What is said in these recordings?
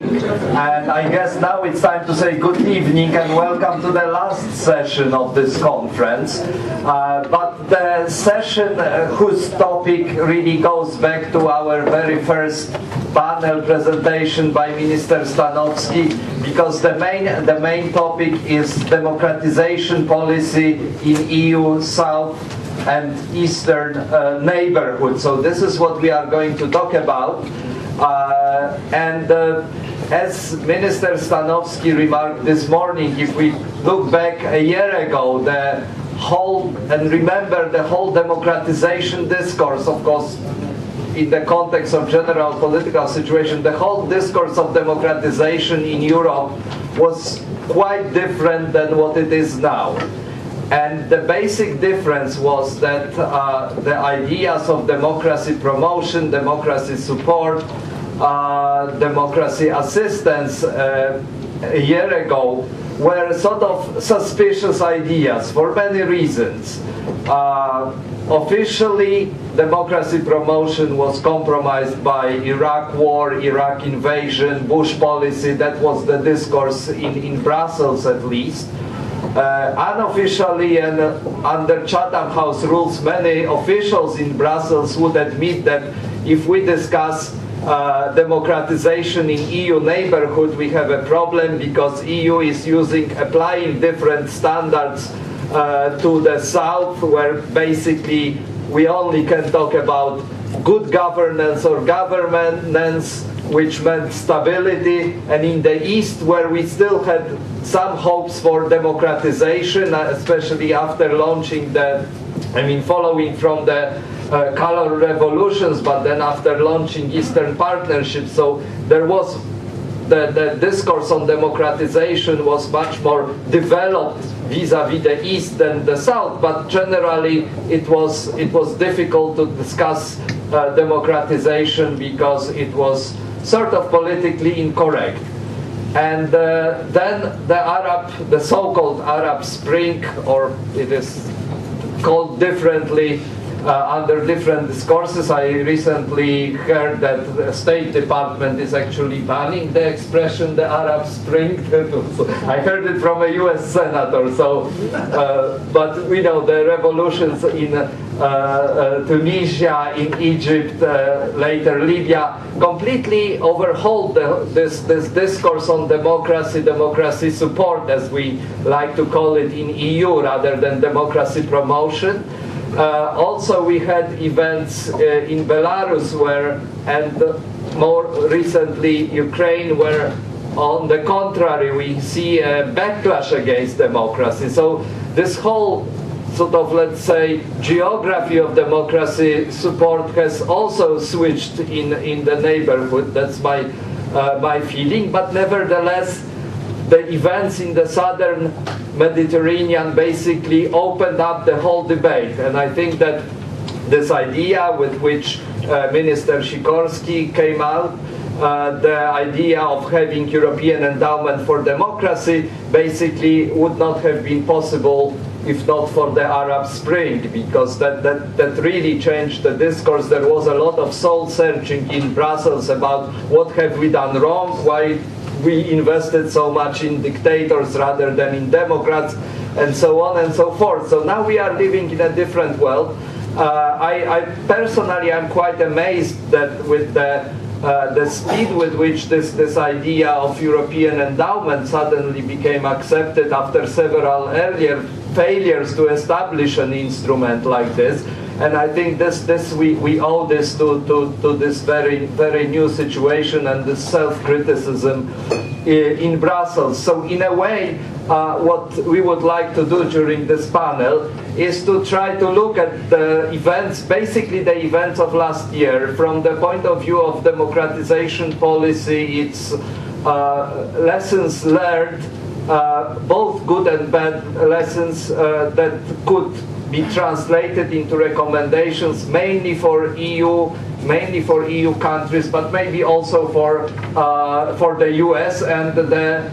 And I guess now it's time to say good evening and welcome to the last session of this conference. But the session whose topic really goes back to our very first panel presentation by Minister Stanowski, because the main topic is democratization policy in EU South and Eastern neighborhood. So this is what we are going to talk about. As Minister Stanowski remarked this morning, if we look back a year ago, remember the whole democratization discourse, of course, in the context of general political situation, the whole discourse of democratization in Europe was quite different than what it is now. And the basic difference was that the ideas of democracy promotion, democracy support, democracy assistance a year ago were sort of suspicious ideas for many reasons. Officially, democracy promotion was compromised by Iraq war, Iraq invasion, Bush policy. That was the discourse in Brussels at least. Unofficially and under Chatham House rules, many officials in Brussels would admit that if we discuss democratization in EU neighborhood, we have a problem because EU is applying different standards to the south, where basically we only can talk about good governance or governance, which meant stability, and in the east, where we still had some hopes for democratization, especially after launching following from the color revolutions, but then after launching Eastern Partnership. So there was the discourse on democratization was much more developed vis-a-vis the East than the South, but generally it was difficult to discuss democratization because it was sort of politically incorrect. And then the so-called Arab Spring, or it is called differently under different discourses. I recently heard that the State Department is actually banning the expression the Arab Spring. I heard it from a US senator. So, but we know the revolutions in Tunisia, in Egypt, later Libya, completely overhauled this discourse on democracy support, as we like to call it in EU, rather than democracy promotion. Also, we had events in Belarus and more recently Ukraine, where on the contrary we see a backlash against democracy. So this whole sort of, let's say, geography of democracy support has also switched in the neighborhood. That's my feeling. But nevertheless, the events in the southern Mediterranean basically opened up the whole debate. And I think that this idea with which Minister Sikorski came out, the idea of having European Endowment for Democracy, basically would not have been possible if not for the Arab Spring, because that really changed the discourse. There was a lot of soul searching in Brussels about what have we done wrong, why we invested so much in dictators rather than in democrats, and so on and so forth. So now we are living in a different world. I personally am quite amazed that with the speed with which this idea of European endowment suddenly became accepted after several earlier failures to establish an instrument like this. And I think we owe this to this very new situation and this self-criticism in Brussels. So in a way, what we would like to do during this panel is to try to look at the events, basically the events of last year, from the point of view of democratization policy, its lessons learned, both good and bad lessons that could be translated into recommendations, mainly for EU countries, but maybe also for the US, and the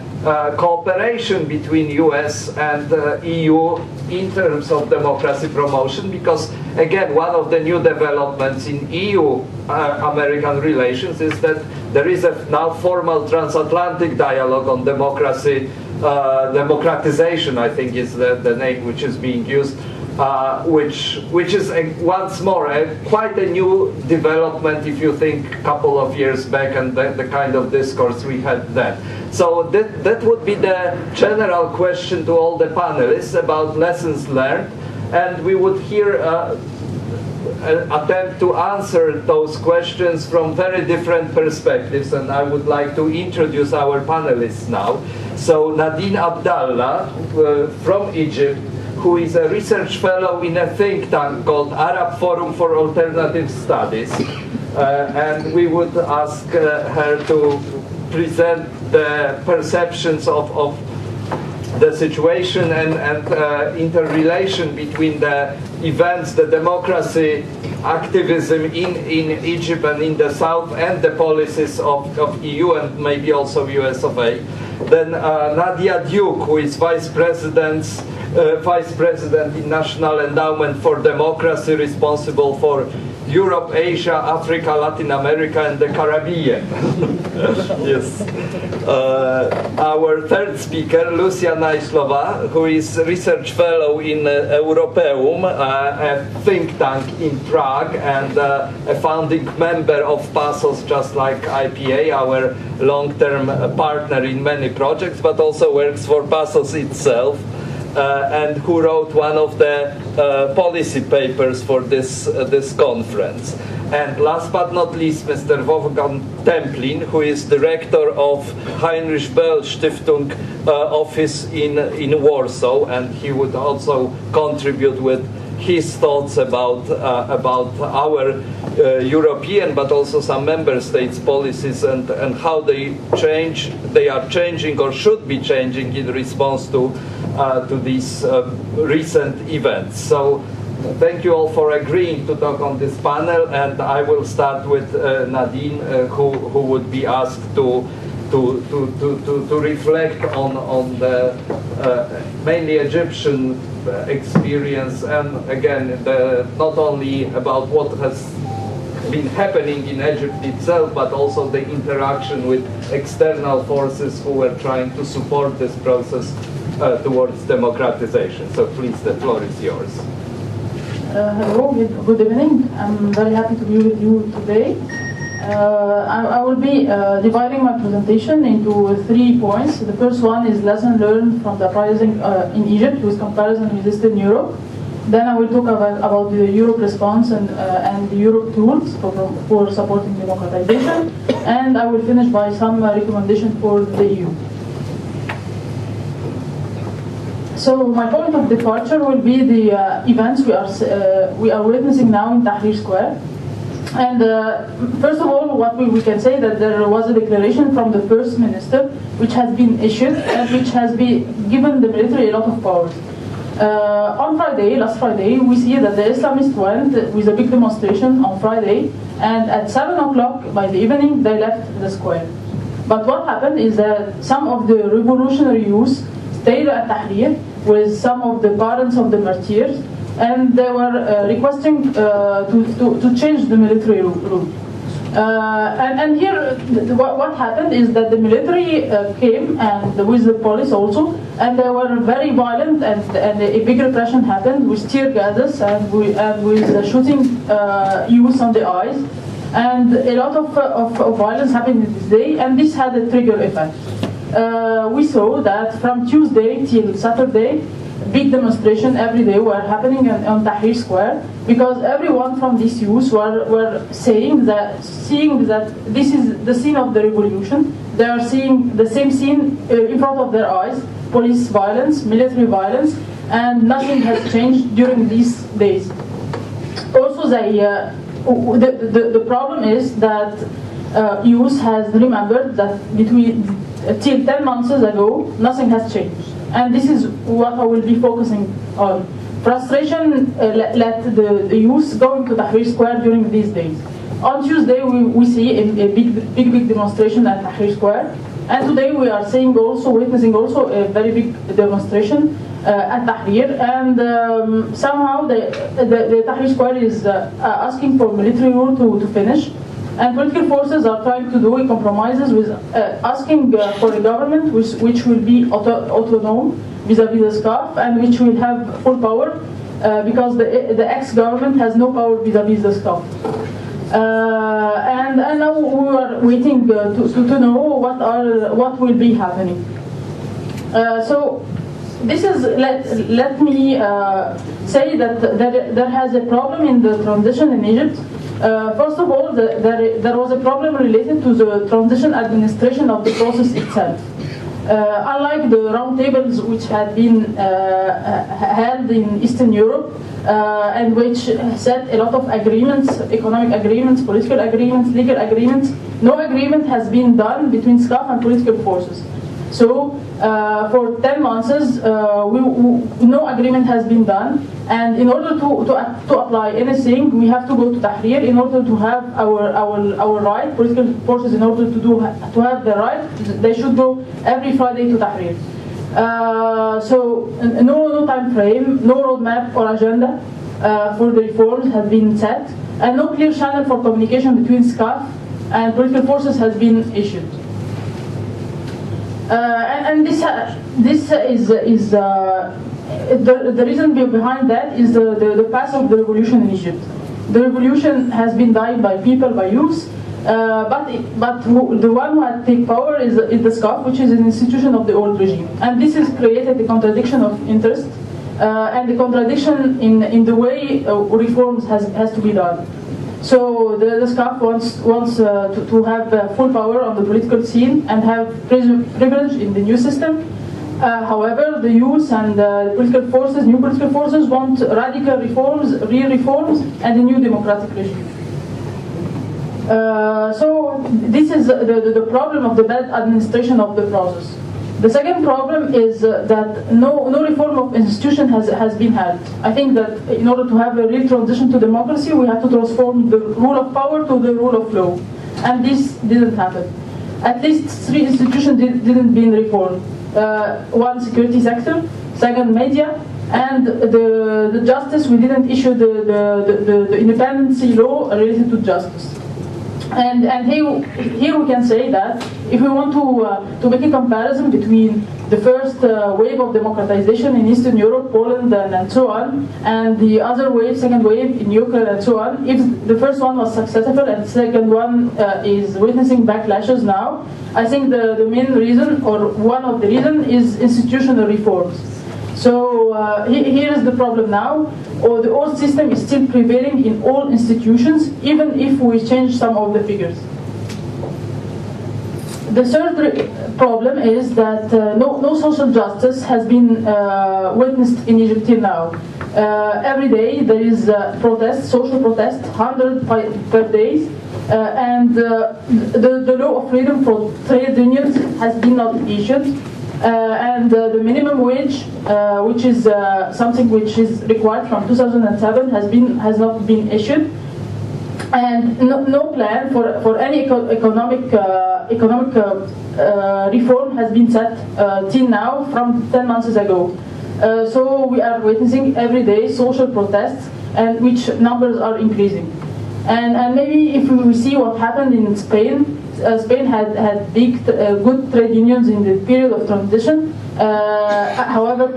cooperation between US and EU in terms of democracy promotion, because again, one of the new developments in EU-American relations is that there is a now formal transatlantic dialogue on democracy, democratization, I think is the name which is being used, which is once more quite a new development if you think a couple of years back and the kind of discourse we had then. So that would be the general question to all the panelists about lessons learned, and we would here attempt to answer those questions from very different perspectives, and I would like to introduce our panelists now. So Nadine Abdalla from Egypt, who is a research fellow in a think tank called Arab Forum for Alternative Studies. And we would ask her to present the perceptions of the situation and interrelation between the events, the democracy activism in Egypt and in the south, and the policies of EU and maybe also US of A. Then Nadia Diuk, who is Vice President in National Endowment for Democracy, responsible for Europe, Asia, Africa, Latin America, and the Caribbean. Yes. Our third speaker, Lucia Najšlová, who is research fellow in EUROPEUM, a think tank in Prague, and a founding member of PASOS, just like IPA, our long-term partner in many projects, but also works for PASOS itself. And who wrote one of the policy papers for this conference. And last but not least, Mr. Wolfgang Templin, who is director of Heinrich Böll Stiftung office in Warsaw, and he would also contribute with his thoughts about our European, but also some member states' policies and how they are changing or should be changing in response to these recent events. So thank you all for agreeing to talk on this panel, and I will start with Nadine, who would be asked to reflect on the mainly Egyptian experience, and again not only about what has been happening in Egypt itself, but also the interaction with external forces who were trying to support this process towards democratization. So please, the floor is yours. Hello, good evening. I'm very happy to be with you today. I will be dividing my presentation into 3 points. The first one is lesson learned from the uprising in Egypt with comparison with Eastern Europe. Then I will talk about the Europe response and the Europe tools for supporting democratization. And I will finish by some recommendations for the EU. So my point of departure will be the events we are witnessing now in Tahrir Square. And first of all, what we can say that there was a declaration from the First Minister, which has been issued and which has been given the military a lot of powers. On Friday, last Friday, we see that the Islamists went with a big demonstration on Friday, and at 7 o'clock by the evening, they left the square. But what happened is that some of the revolutionary youth stayed at Tahrir with some of the parents of the martyrs, and they were requesting to change the military rule. And here, what happened is that the military came, and with the police also, and they were very violent, and a big repression happened with tear gases and with shooting youth on the eyes. And a lot of violence happened this day, and this had a trigger effect. We saw that from Tuesday till Saturday, big demonstration every day were happening on Tahrir Square, because everyone from these youth were seeing that this is the scene of the revolution. They are seeing the same scene in front of their eyes: police violence, military violence, and nothing has changed during these days. Also, the problem is that youth has remembered that till 10 months ago, nothing has changed. And this is what I will be focusing on. Frustration led the youth going to Tahrir Square during these days. On Tuesday, we see a big demonstration at Tahrir Square. And today we are witnessing also a very big demonstration at Tahrir, and somehow the Tahrir Square is asking for military rule to finish, and political forces are trying to do compromises with asking for a government which will be autonomous vis-à-vis the SCAF and which will have full power because the ex-government has no power vis-à-vis the SCAF. And now we are waiting to know what will be happening. So this is let me say that there has a problem in the transition in Egypt. First of all, there was a problem related to the transition administration of the process itself. Unlike the roundtables which had been held in Eastern Europe and which set a lot of agreements, economic agreements, political agreements, legal agreements, no agreement has been done between SCAF and political forces. So for 10 months, no agreement has been done, and in order to apply anything, we have to go to Tahrir in order to have our right. Political forces, in order to have the right, they should go every Friday to Tahrir. So no time frame, no roadmap or agenda for the reforms has been set, and no clear channel for communication between SCAF and political forces has been issued. And this is the reason behind that is the path of the revolution in Egypt. The revolution has been done by people, by youth, but the one who had take power is the SCAF, which is an institution of the old regime, and this has created a contradiction of interest and the contradiction in the way reforms has to be done. So the SCAF wants to have full power on the political scene and have privilege in the new system. However, the youth and new political forces want radical reforms, real reforms, and a new democratic regime. So this is the problem of the bad administration of the process. The second problem is that no reform of institution has been held. I think that in order to have a real transition to democracy, we have to transform the rule of power to the rule of law, and this didn't happen. At least 3 institutions didn't been reformed. One, security sector; second, media; and the justice. We didn't issue the independency law related to justice. And here we can say that if we want to make a comparison between the first wave of democratization in Eastern Europe, Poland and so on, and the other wave, second wave in Ukraine and so on, if the first one was successful and the second one is witnessing backlashes now, I think the main reason, or one of the reasons, is institutional reforms. So here is the problem now. The old system is still prevailing in all institutions, even if we change some of the figures. The third problem is that no social justice has been witnessed in Egypt till now. Every day there is social protest, 100 per day, and the law of freedom for trade unions has been not issued. And the minimum wage, which is something which is required from 2007, has not been issued, and no plan for any economic reform has been set till now from 10 months ago. So we are witnessing every day social protests, and which numbers are increasing. And maybe if we see what happened in Spain. Spain had big, good trade unions in the period of transition. However,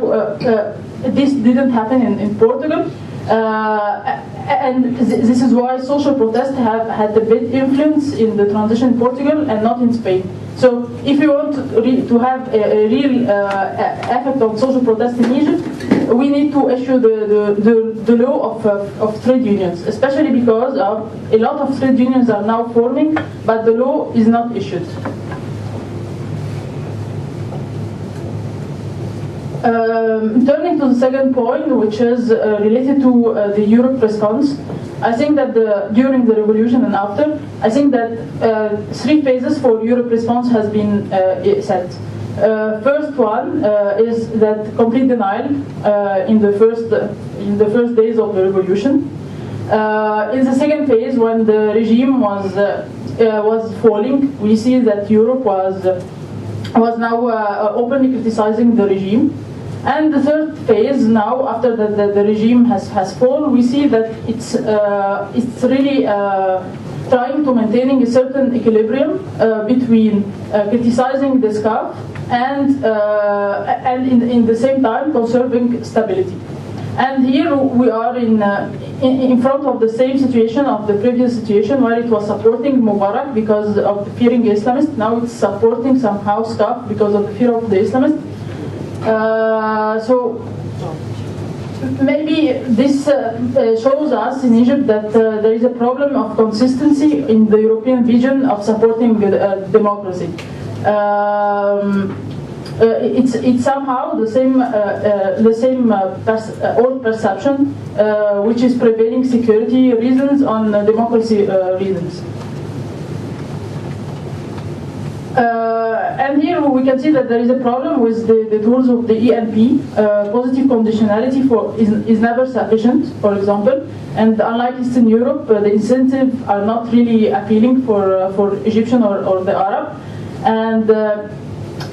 this didn't happen in Portugal. And this is why social protests have had a big influence in the transition in Portugal and not in Spain. So if you want to have a real effect on social protests in Egypt, we need to issue the law of trade unions, especially because a lot of trade unions are now forming, but the law is not issued. Turning to the second point, which is related to the Europe response, I think that during the revolution and after, I think that 3 phases for Europe response has been set. First one is that complete denial in the first days of the revolution. In the second phase, when the regime was falling, we see that Europe was now openly criticizing the regime. And the third phase now, after the regime has fallen, we see that it's really trying to maintaining a certain equilibrium between criticizing the SCAF and in the same time conserving stability. And here we are in front of the same situation of the previous situation, where it was supporting Mubarak because of the fearing Islamists. Now it's supporting somehow SCAF because of the fear of the Islamists. So maybe this shows us in Egypt that there is a problem of consistency in the European vision of supporting democracy. It's somehow the same old perception which is prevailing security reasons on democracy reasons. And here we can see that there is a problem with the tools of the ENP. Positive conditionality is never sufficient, for example, and unlike Eastern Europe, the incentives are not really appealing for Egyptian or the Arab,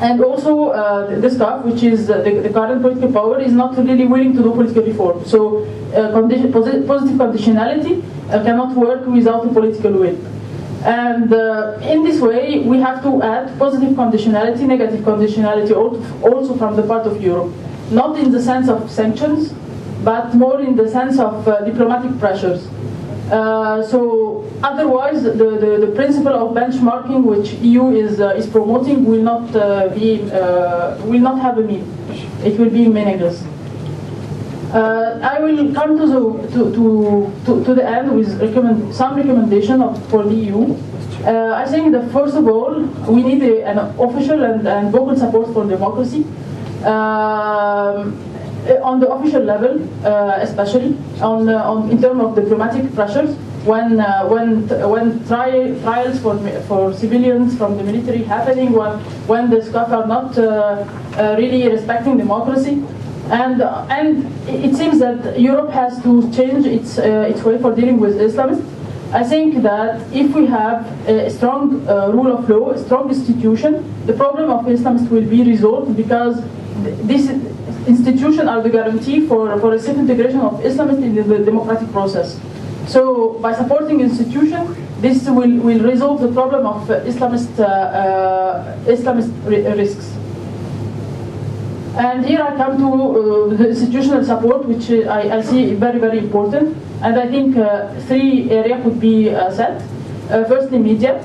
and also the SCAF, which is the current political power, is not really willing to do political reform. So positive conditionality cannot work without a political will. And in this way, we have to add positive conditionality, negative conditionality also from the part of Europe. Not in the sense of sanctions, but more in the sense of diplomatic pressures. So otherwise, the principle of benchmarking which EU is promoting will not have a meaning. It will be meaningless. I will come to the end with some recommendation for the EU. I think that first of all, we need an official and vocal support for democracy. On the official level, especially in terms of diplomatic pressures, when trials for civilians from the military happening, when the SCAF are not really respecting democracy, and it seems that Europe has to change its way for dealing with Islamists. I think that if we have a strong rule of law, a strong institution, the problem of Islamists will be resolved, because this institution are the guarantee for a safe integration of Islamists in the democratic process. So by supporting institution, this will resolve the problem of Islamist risks. And here I come to the institutional support, which I see very, very important. And I think 3 areas could be set. Firstly, media.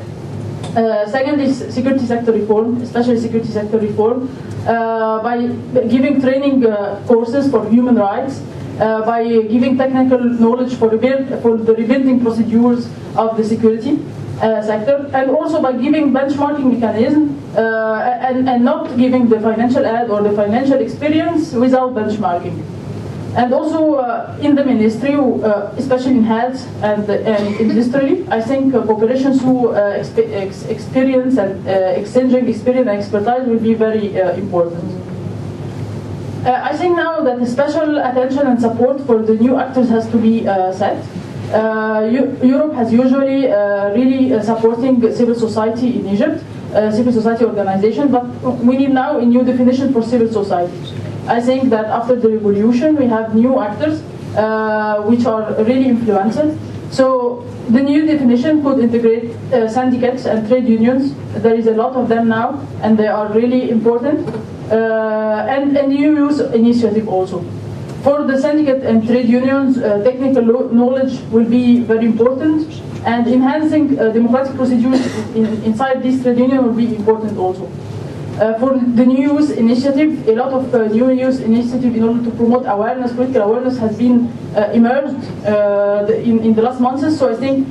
Second is security sector reform, especially security sector reform, by giving training courses for human rights, by giving technical knowledge for the rebuilding procedures of the security sector, and also by giving benchmarking mechanism and not giving the financial aid or the financial experience without benchmarking. And also in the ministry, especially in health and industry, I think cooperation through experience and exchanging experience and expertise will be very important. I think now that special attention and support for the new actors has to be set. Europe has usually really supporting civil society in Egypt, civil society organization, but we need now a new definition for civil society. I think that after the revolution we have new actors which are really influential. So the new definition could integrate syndicates and trade unions. There is a lot of them now, and they are really important. And new youth initiative also. For the syndicate and trade unions, technical knowledge will be very important, and enhancing democratic procedures inside this trade union will be important also. For the new youth initiative, a lot of new youth initiative in order to promote awareness, political awareness, has been emerged in the last months. So I think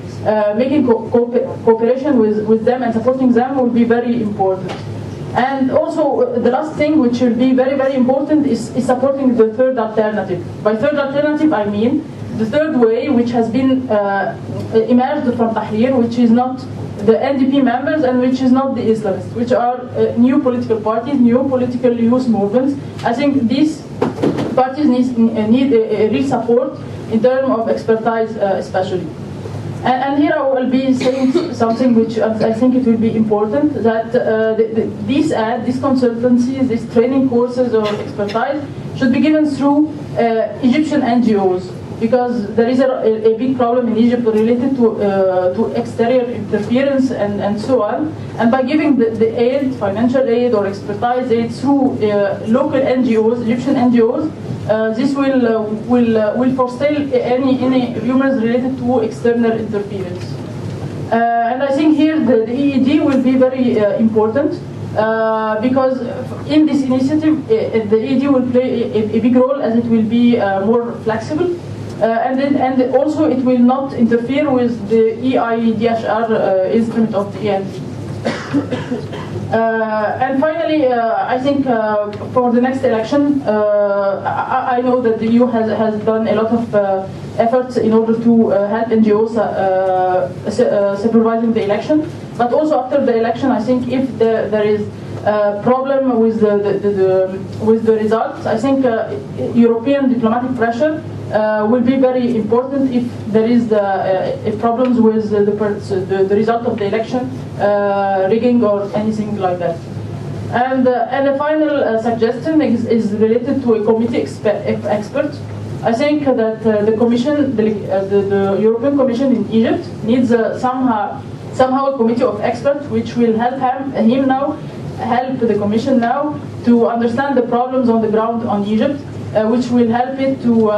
making cooperation with them and supporting them will be very important. And also the last thing which will be very, very important is supporting the third alternative. By third alternative I mean the third way which has been emerged from Tahrir, which is not the NDP members and which is not the Islamists, which are new political parties, new political youth movements. I think these parties need a real support in terms of expertise especially. And here I will be saying something which I think it will be important, that these consultancies, these training courses or expertise should be given through Egyptian NGOs, because there is a big problem in Egypt related to exterior interference and so on. And by giving the aid, financial aid or expertise aid through local NGOs, Egyptian NGOs, this will forestall any rumors related to external interference. And I think here the EED will be very important. Because in this initiative, the EED will play a big role, as it will be more flexible, and also it will not interfere with the EIDHR instrument of the END. And finally, I think for the next election, I know that the EU has done a lot of efforts in order to help NGOs supervising the election. But also after the election, I think if there is a problem with the results, I think European diplomatic pressure will be very important if there is problems with the result of the election, rigging or anything like that. And a final suggestion is related to a committee expert. I think that the Commission, the European Commission in Egypt, needs somehow a committee of experts which will help help the Commission now to understand the problems on the ground on Egypt, which will help it to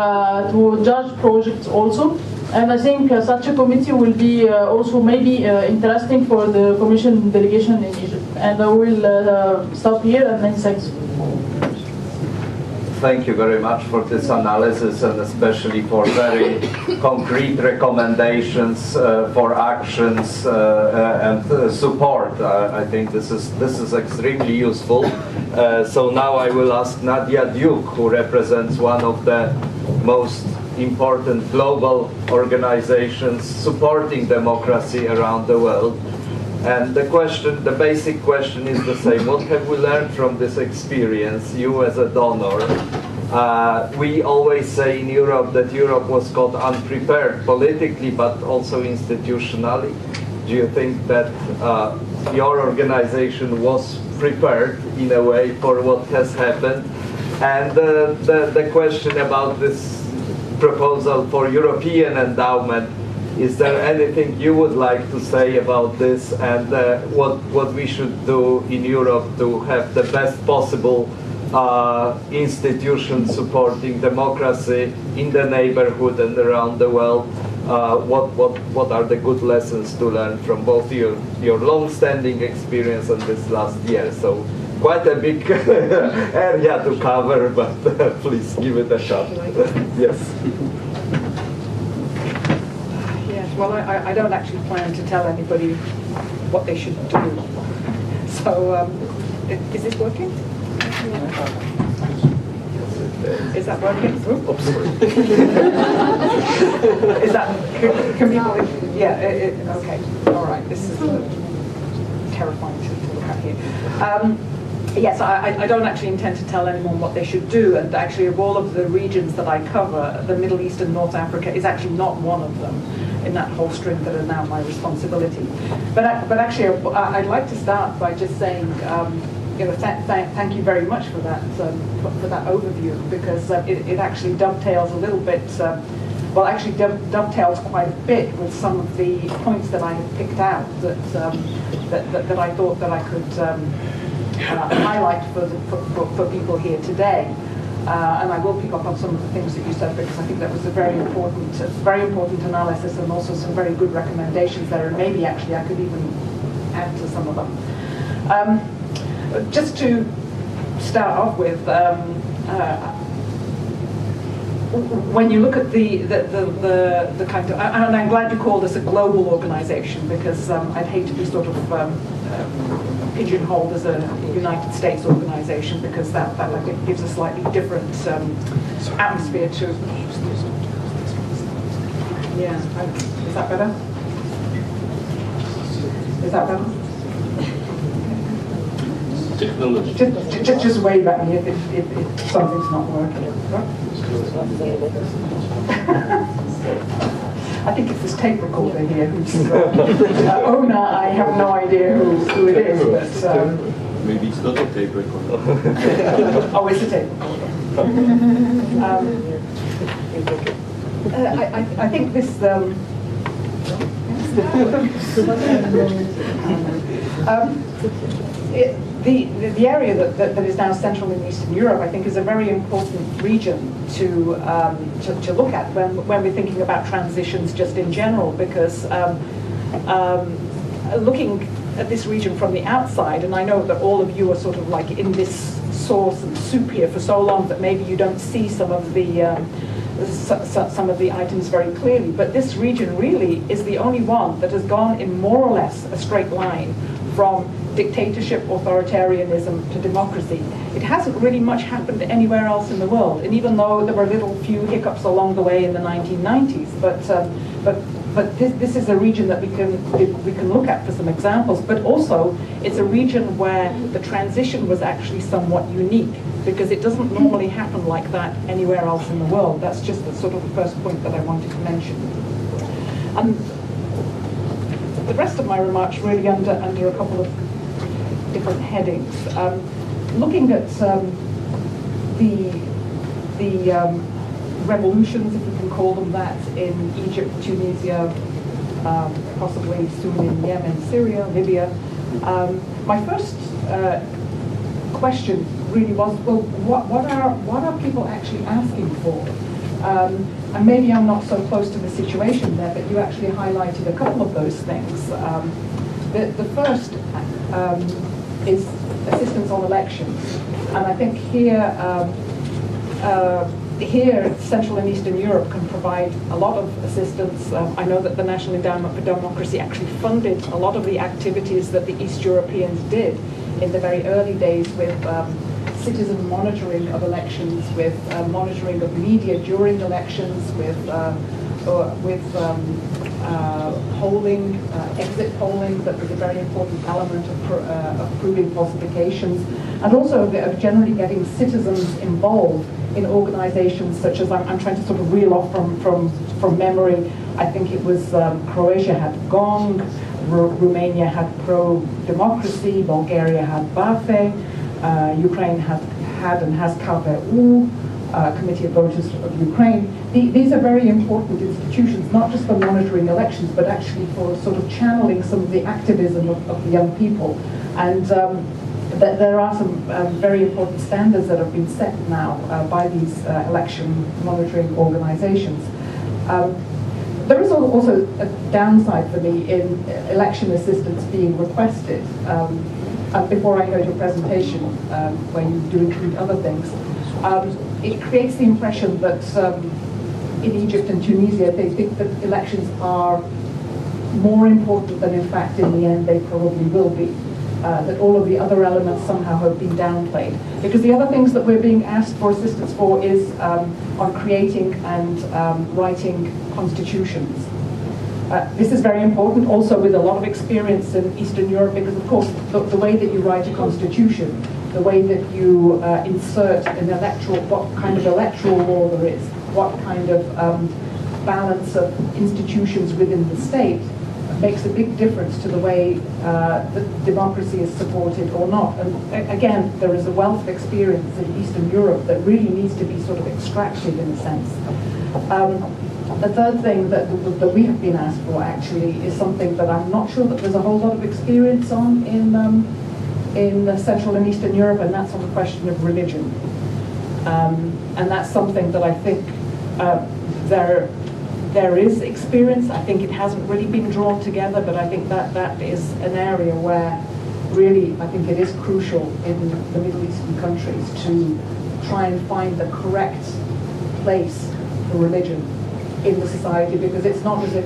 judge projects also. And I think such a committee will be also maybe interesting for the Commission delegation in Egypt. And I will stop here and then thanks. Thank you very much for this analysis, and especially for very concrete recommendations for actions and support. I think this is extremely useful. So now I will ask Nadia Diuk, who represents one of the most important global organizations supporting democracy around the world. And the basic question is the same. What have we learned from this experience, you as a donor? We always say in Europe that Europe was caught unprepared politically, but also institutionally. Do you think that your organization was prepared in a way for what has happened? And the question about this proposal for European endowment, is there anything you would like to say about this, and what we should do in Europe to have the best possible institutions supporting democracy in the neighborhood and around the world? What are the good lessons to learn from both your long-standing experience and this last year? So quite a big area to cover, but please give it a shot. Yes. Well, I don't actually plan to tell anybody what they should do. So, is this working? Is that working? Oops. Is that, can people, yeah, okay, all right, this is terrifying to look at here. Yes, I don't actually intend to tell anyone what they should do, and actually of all of the regions that I cover, the Middle East and North Africa is actually not one of them in that whole string that are now my responsibility. But actually, I'd like to start by just saying, thank you very much for that overview, because it actually dovetails a little bit. Dovetails quite a bit with some of the points that I have picked out that I thought that I could highlight for people here today. And I will pick up on some of the things that you said, because I think that was a very important analysis, and also some very good recommendations there, and maybe actually I could even add to some of them. Just to start off with, when you look at the kind of, and I'm glad you call this a global organisation, because I'd hate to be sort of pigeonholed as a United States organisation, because that gives a slightly different atmosphere to. Yeah, is that better? Is that better? Technology. Just wave at me if something's not working. I think it's this tape recorder here whose owner, I have no idea who it is, but Maybe it's not a tape recorder. Oh, it's a tape recorder. I think this. The area that is now Central and Eastern Europe, I think, is a very important region to look at when we're thinking about transitions just in general, because looking at this region from the outside, and I know that all of you are sort of like in this sauce and soup here for so long that maybe you don't see some of the items very clearly, but this region really is the only one that has gone in more or less a straight line from dictatorship, authoritarianism to democracy. It hasn't really much happened anywhere else in the world, and even though there were little few hiccups along the way in the 1990s, but this is a region that we can look at for some examples. But also, it's a region where the transition was actually somewhat unique, because it doesn't normally happen like that anywhere else in the world. That's just the sort of the first point that I wanted to mention. The rest of my remarks really under a couple of different headings. Looking at the revolutions, if we can call them that, in Egypt, Tunisia, possibly soon in Yemen, Syria, Libya. My first question really was, well, what are people actually asking for? And maybe I'm not so close to the situation there, but you actually highlighted a couple of those things. The first is assistance on elections, and I think here Central and Eastern Europe can provide a lot of assistance. I know that the National Endowment for Democracy actually funded a lot of the activities that the East Europeans did in the very early days with citizen monitoring of elections, with monitoring of media during elections, with polling, exit polling, that was a very important element of proving falsifications, and also of generally getting citizens involved in organizations such as, I'm trying to sort of reel off from memory, I think it was Croatia had GONG, Romania had Pro-Democracy, Bulgaria had BAFE, Ukraine had and has KPU, Committee of Voters of Ukraine. These are very important institutions, not just for monitoring elections, but actually for sort of channeling some of the activism of the young people. And there are some very important standards that have been set now by these election monitoring organizations. There is also a downside for me in election assistance being requested. Before I heard your presentation, where you do include other things, it creates the impression that in Egypt and Tunisia, they think that elections are more important than in fact in the end they probably will be. That all of the other elements somehow have been downplayed. Because the other things that we're being asked for assistance for is on creating and writing constitutions. This is very important also with a lot of experience in Eastern Europe, because of course the way that you write a constitution, the way that you insert an electoral, what kind of electoral law there is, what kind of balance of institutions within the state, makes a big difference to the way that democracy is supported or not. And again, there is a wealth of experience in Eastern Europe that really needs to be sort of extracted in a sense. The third thing that we have been asked for actually is something that I'm not sure that there's a whole lot of experience on in Central and Eastern Europe, and that's on the question of religion. And that's something that I think there is experience. I think it hasn't really been drawn together, but I think that is an area where really I think it is crucial in the Middle Eastern countries to try and find the correct place for religion in the society, because it's not as if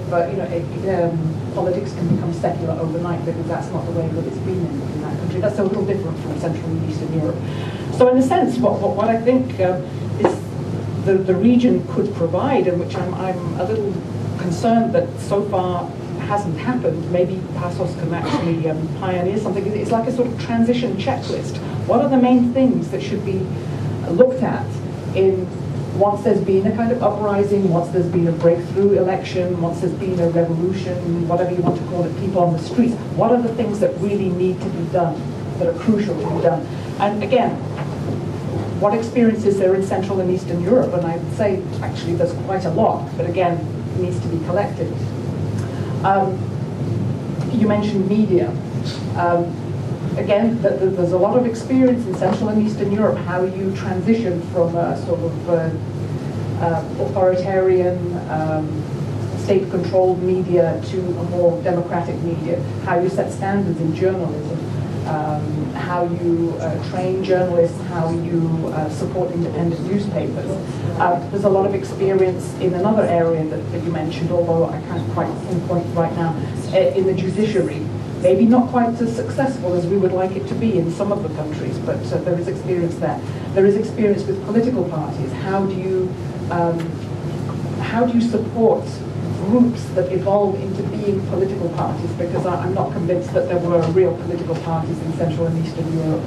politics can become secular overnight, because that's not the way that it's been in that country. That's a little different from Central and Eastern Europe. So in a sense, what I think is the region could provide, and which I'm a little concerned that so far hasn't happened, maybe PASOS can actually pioneer something, it's like a sort of transition checklist. What are the main things that should be looked at in once there's been a kind of uprising, once there's been a breakthrough election, once there's been a revolution, whatever you want to call it, people on the streets, what are the things that really need to be done that are crucial to be done. And again, what experience is there in Central and Eastern Europe? And I would say actually there's quite a lot, but again, it needs to be collected. You mentioned media. Again, there's a lot of experience in Central and Eastern Europe how you transition from a sort of authoritarian, state-controlled media to a more democratic media, how you set standards in journalism, how you train journalists, how you support independent newspapers. There's a lot of experience in another area that you mentioned, although I can't quite pinpoint right now, in the judiciary. Maybe not quite as successful as we would like it to be in some of the countries, but there is experience there. There is experience with political parties. How do you support groups that evolve into being political parties? Because I'm not convinced that there were real political parties in Central and Eastern Europe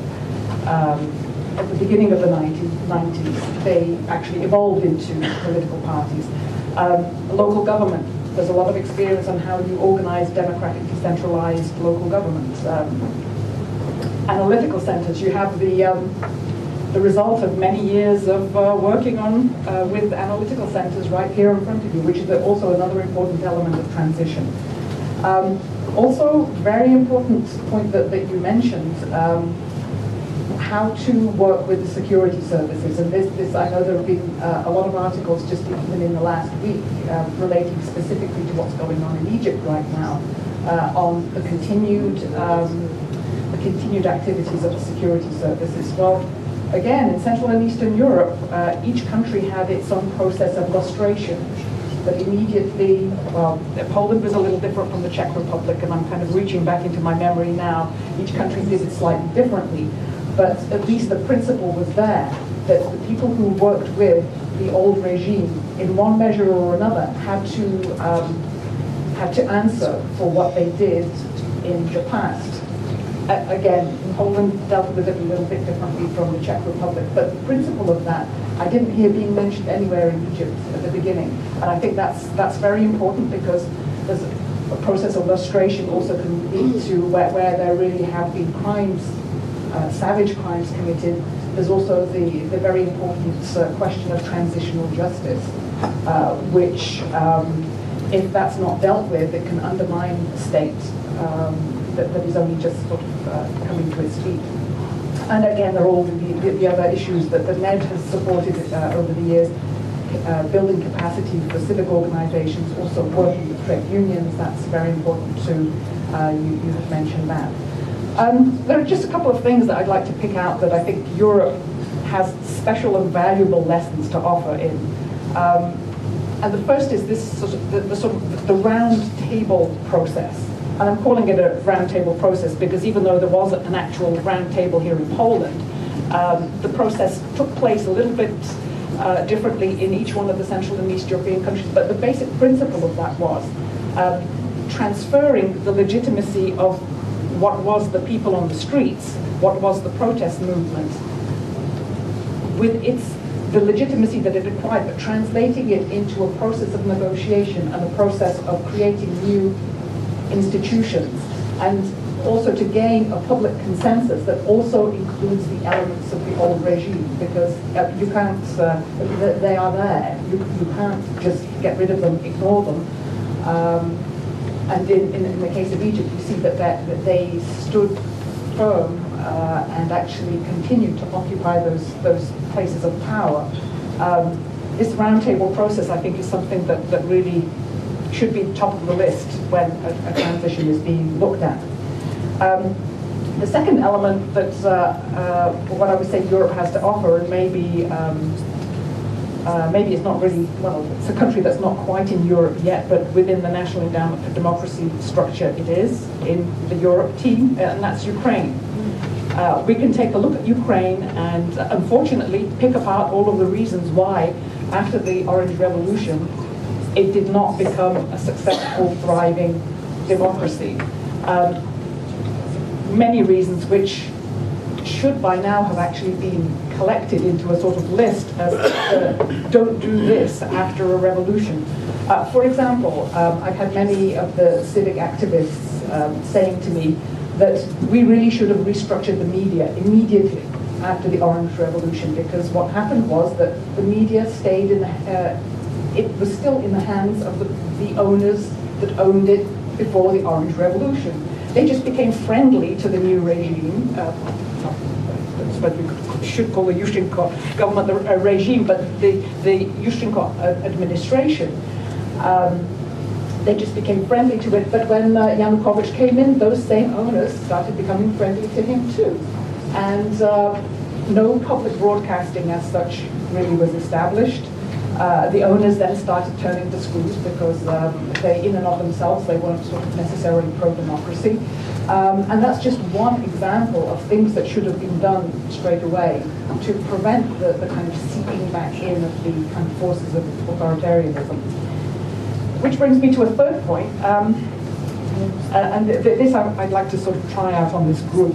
at the beginning of the 1990s. They actually evolved into political parties. Local government. There's a lot of experience on how you organize democratic, decentralized local governments. Analytical centers, you have the result of many years of working on with analytical centers right here in front of you, which is also another important element of transition. Also, very important point that you mentioned, how to work with the security services. And this I know there have been a lot of articles just even in the last week relating specifically to what's going on in Egypt right now on the continued activities of the security services. Well, again, in Central and Eastern Europe, each country had its own process of lustration. But immediately, well, Poland was a little different from the Czech Republic, and I'm kind of reaching back into my memory now. Each country did it slightly differently. But at least the principle was there, that the people who worked with the old regime, in one measure or another, had to answer for what they did in the past. Again, Poland dealt with it a little bit differently from the Czech Republic, but the principle of that, I didn't hear being mentioned anywhere in Egypt at the beginning. And I think that's very important, because there's a process of lustration also can lead to where there really have been crimes, savage crimes committed. There's also the very important question of transitional justice, which, if that's not dealt with, it can undermine the state that is only just sort of coming to its feet. And again, there are all the other issues that the NED has supported over the years, building capacity for civic organizations, also working with trade unions. That's very important too. You have mentioned that. There are just a couple of things that I'd like to pick out that I think Europe has special and valuable lessons to offer in. And the first is this sort of the round table process. And I'm calling it a round table process because even though there was an actual round table here in Poland, the process took place a little bit differently in each one of the Central and East European countries. But the basic principle of that was transferring the legitimacy of what was the people on the streets, what was the protest movement, with the legitimacy that it required, but translating it into a process of negotiation and a process of creating new institutions, and also to gain a public consensus that also includes the elements of the old regime, because you can't, they are there, you can't just get rid of them, ignore them. And in the case of Egypt, you see that they stood firm and actually continued to occupy those places of power. This roundtable process, I think, is something that really should be top of the list when a transition is being looked at. The second element that what I would say Europe has to offer, and maybe it's not really, well, it's a country that's not quite in Europe yet, but within the National Endowment for Democracy structure it is, in the Europe team, and that's Ukraine. We can take a look at Ukraine and unfortunately pick apart all of the reasons why, after the Orange Revolution, it did not become a successful, thriving democracy. Many reasons which should by now have actually been collected into a sort of list as don't do this after a revolution. For example, I've had many of the civic activists saying to me, that we really should have restructured the media immediately after the Orange Revolution, because what happened was that the media stayed in it was still in the hands of the owners that owned it before the Orange Revolution. They just became friendly to the new regime. But we should call the Yushchenko government a regime, but the Yushchenko administration, they just became friendly to it. But when Yanukovych came in, those same owners started becoming friendly to him too. And no public broadcasting as such really was established. The owners then started turning to schools because they, in and of themselves, they weren't sort of necessarily pro-democracy. And that's just one example of things that should have been done straight away to prevent the kind of seeping back in of the kind of forces of authoritarianism. Which brings me to a third point, and this I'd like to sort of try out on this group.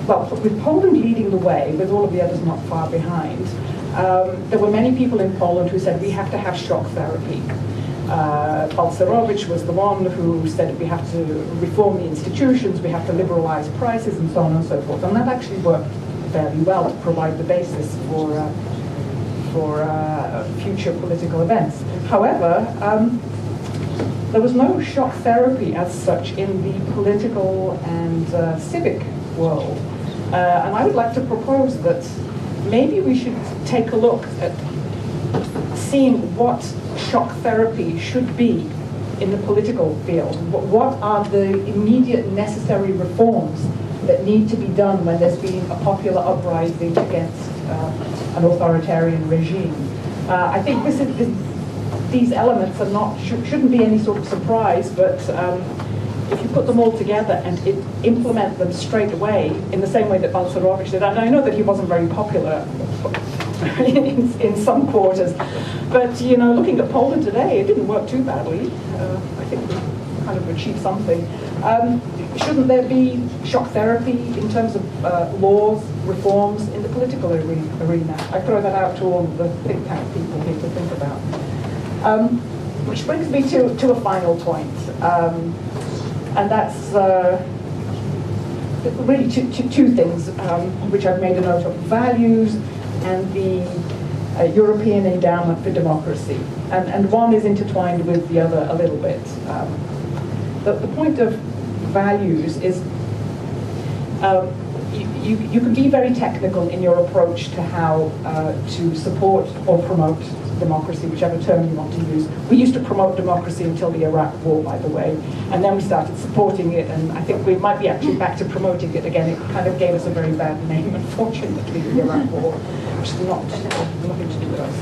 Well, with Poland leading the way, with all of the others not far behind, there were many people in Poland who said we have to have shock therapy. Balcerowicz was the one who said we have to reform the institutions, we have to liberalize prices, and so on and so forth. And that actually worked fairly well to provide the basis for future political events. However, there was no shock therapy as such in the political and civic world. And I would like to propose that maybe we should take a look at seeing what shock therapy should be in the political field. What are the immediate necessary reforms that need to be done when there's been a popular uprising against an authoritarian regime? I think these elements are shouldn't be any sort of surprise, but if you put them all together and implement them straight away in the same way that Balcerowicz did, and I know that he wasn't very popular in some quarters, but you know, looking at Poland today, it didn't work too badly. I think we kind of achieved something. Shouldn't there be shock therapy in terms of laws, reforms in the political arena? I throw that out to all the think tank people here to think about. Which brings me to a final point. And that's really two things, which I've made a note of: values and the European Endowment for Democracy. And one is intertwined with the other a little bit. The point of values is you can be very technical in your approach to how to support or promote democracy, whichever term you want to use. We used to promote democracy until the Iraq War, by the way, and then we started supporting it, and I think we might be actually back to promoting it again. It kind of gave us a very bad name, unfortunately, the Iraq War, which is nothing to do with us.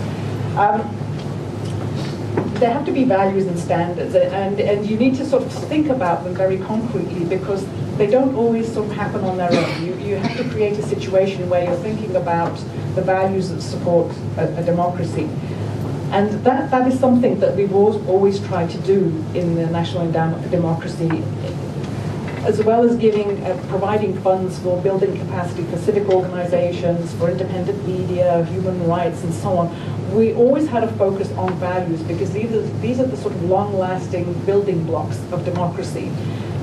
There have to be values and standards, and you need to sort of think about them very concretely, because they don't always sort of happen on their own. You have to create a situation where you're thinking about the values that support a democracy. And that is something that we've always tried to do in the National Endowment for Democracy, as well as providing funds for building capacity for civic organizations, for independent media, human rights, and so on. We always had a focus on values, because these are the sort of long-lasting building blocks of democracy.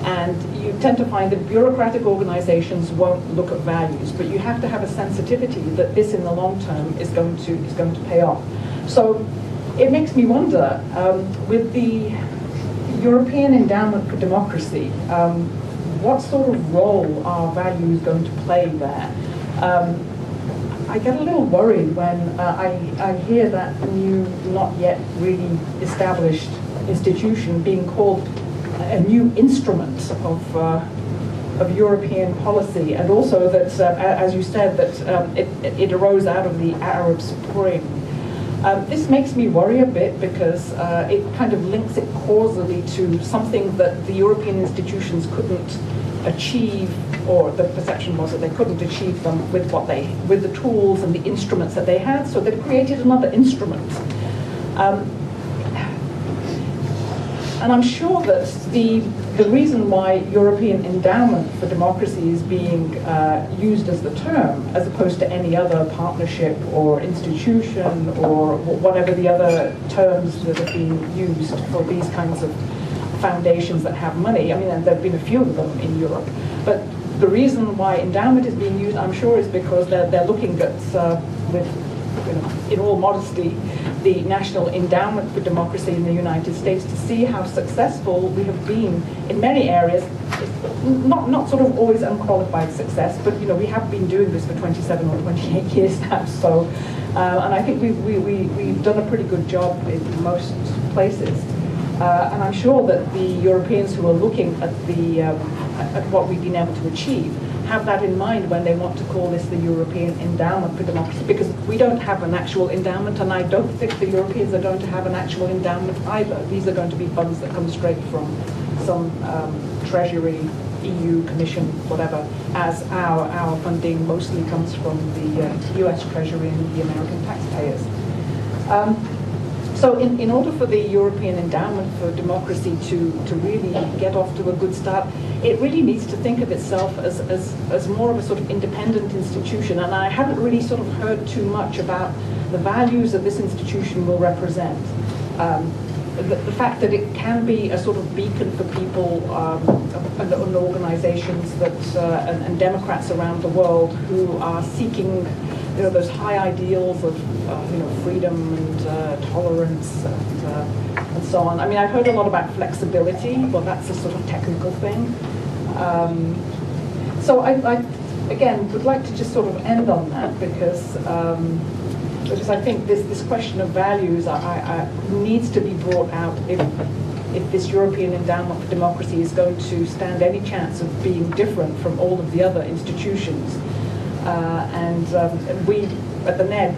And you tend to find that bureaucratic organizations won't look at values, but you have to have a sensitivity that this in the long term is going to pay off. So it makes me wonder, with the European Endowment for Democracy, what sort of role are values going to play there? I get a little worried when I hear that new, not yet really established institution being called a new instrument of European policy, and also that, as you said, that it arose out of the Arab Spring. This makes me worry a bit, because it kind of links it causally to something that the European institutions couldn't achieve, or the perception was that they couldn't achieve them with the tools and the instruments that they had, so they created another instrument. And I'm sure that the reason why European Endowment for Democracy is being used as the term, as opposed to any other partnership or institution or whatever the other terms that have been used for these kinds of foundations that have money. I mean, and there have been a few of them in Europe. But the reason why endowment is being used, I'm sure, is because they're looking at, with, in all modesty, the National Endowment for Democracy in the United States to see how successful we have been in many areas. Not sort of always unqualified success, but we have been doing this for 27 or 28 years now. So, and I think we've done a pretty good job in most places. And I'm sure that the Europeans who are looking at at what we've been able to achieve have that in mind when they want to call this the European Endowment for Democracy, because we don't have an actual endowment, and I don't think the Europeans are going to have an actual endowment either. These are going to be funds that come straight from some Treasury, EU Commission, whatever, as our funding mostly comes from the US Treasury and the American taxpayers. So in order for the European Endowment for Democracy to really get off to a good start, it really needs to think of itself as more of a sort of independent institution. And I haven't really sort of heard too much about the values that this institution will represent. The fact that it can be a sort of beacon for people and organizations that and Democrats around the world who are seeking those high ideals of freedom and tolerance and so on. I mean, I've heard a lot about flexibility. Well, that's a sort of technical thing. So I again would like to just sort of end on that because I think this question of values needs to be brought out if this European Endowment for Democracy is going to stand any chance of being different from all of the other institutions. And we at the NED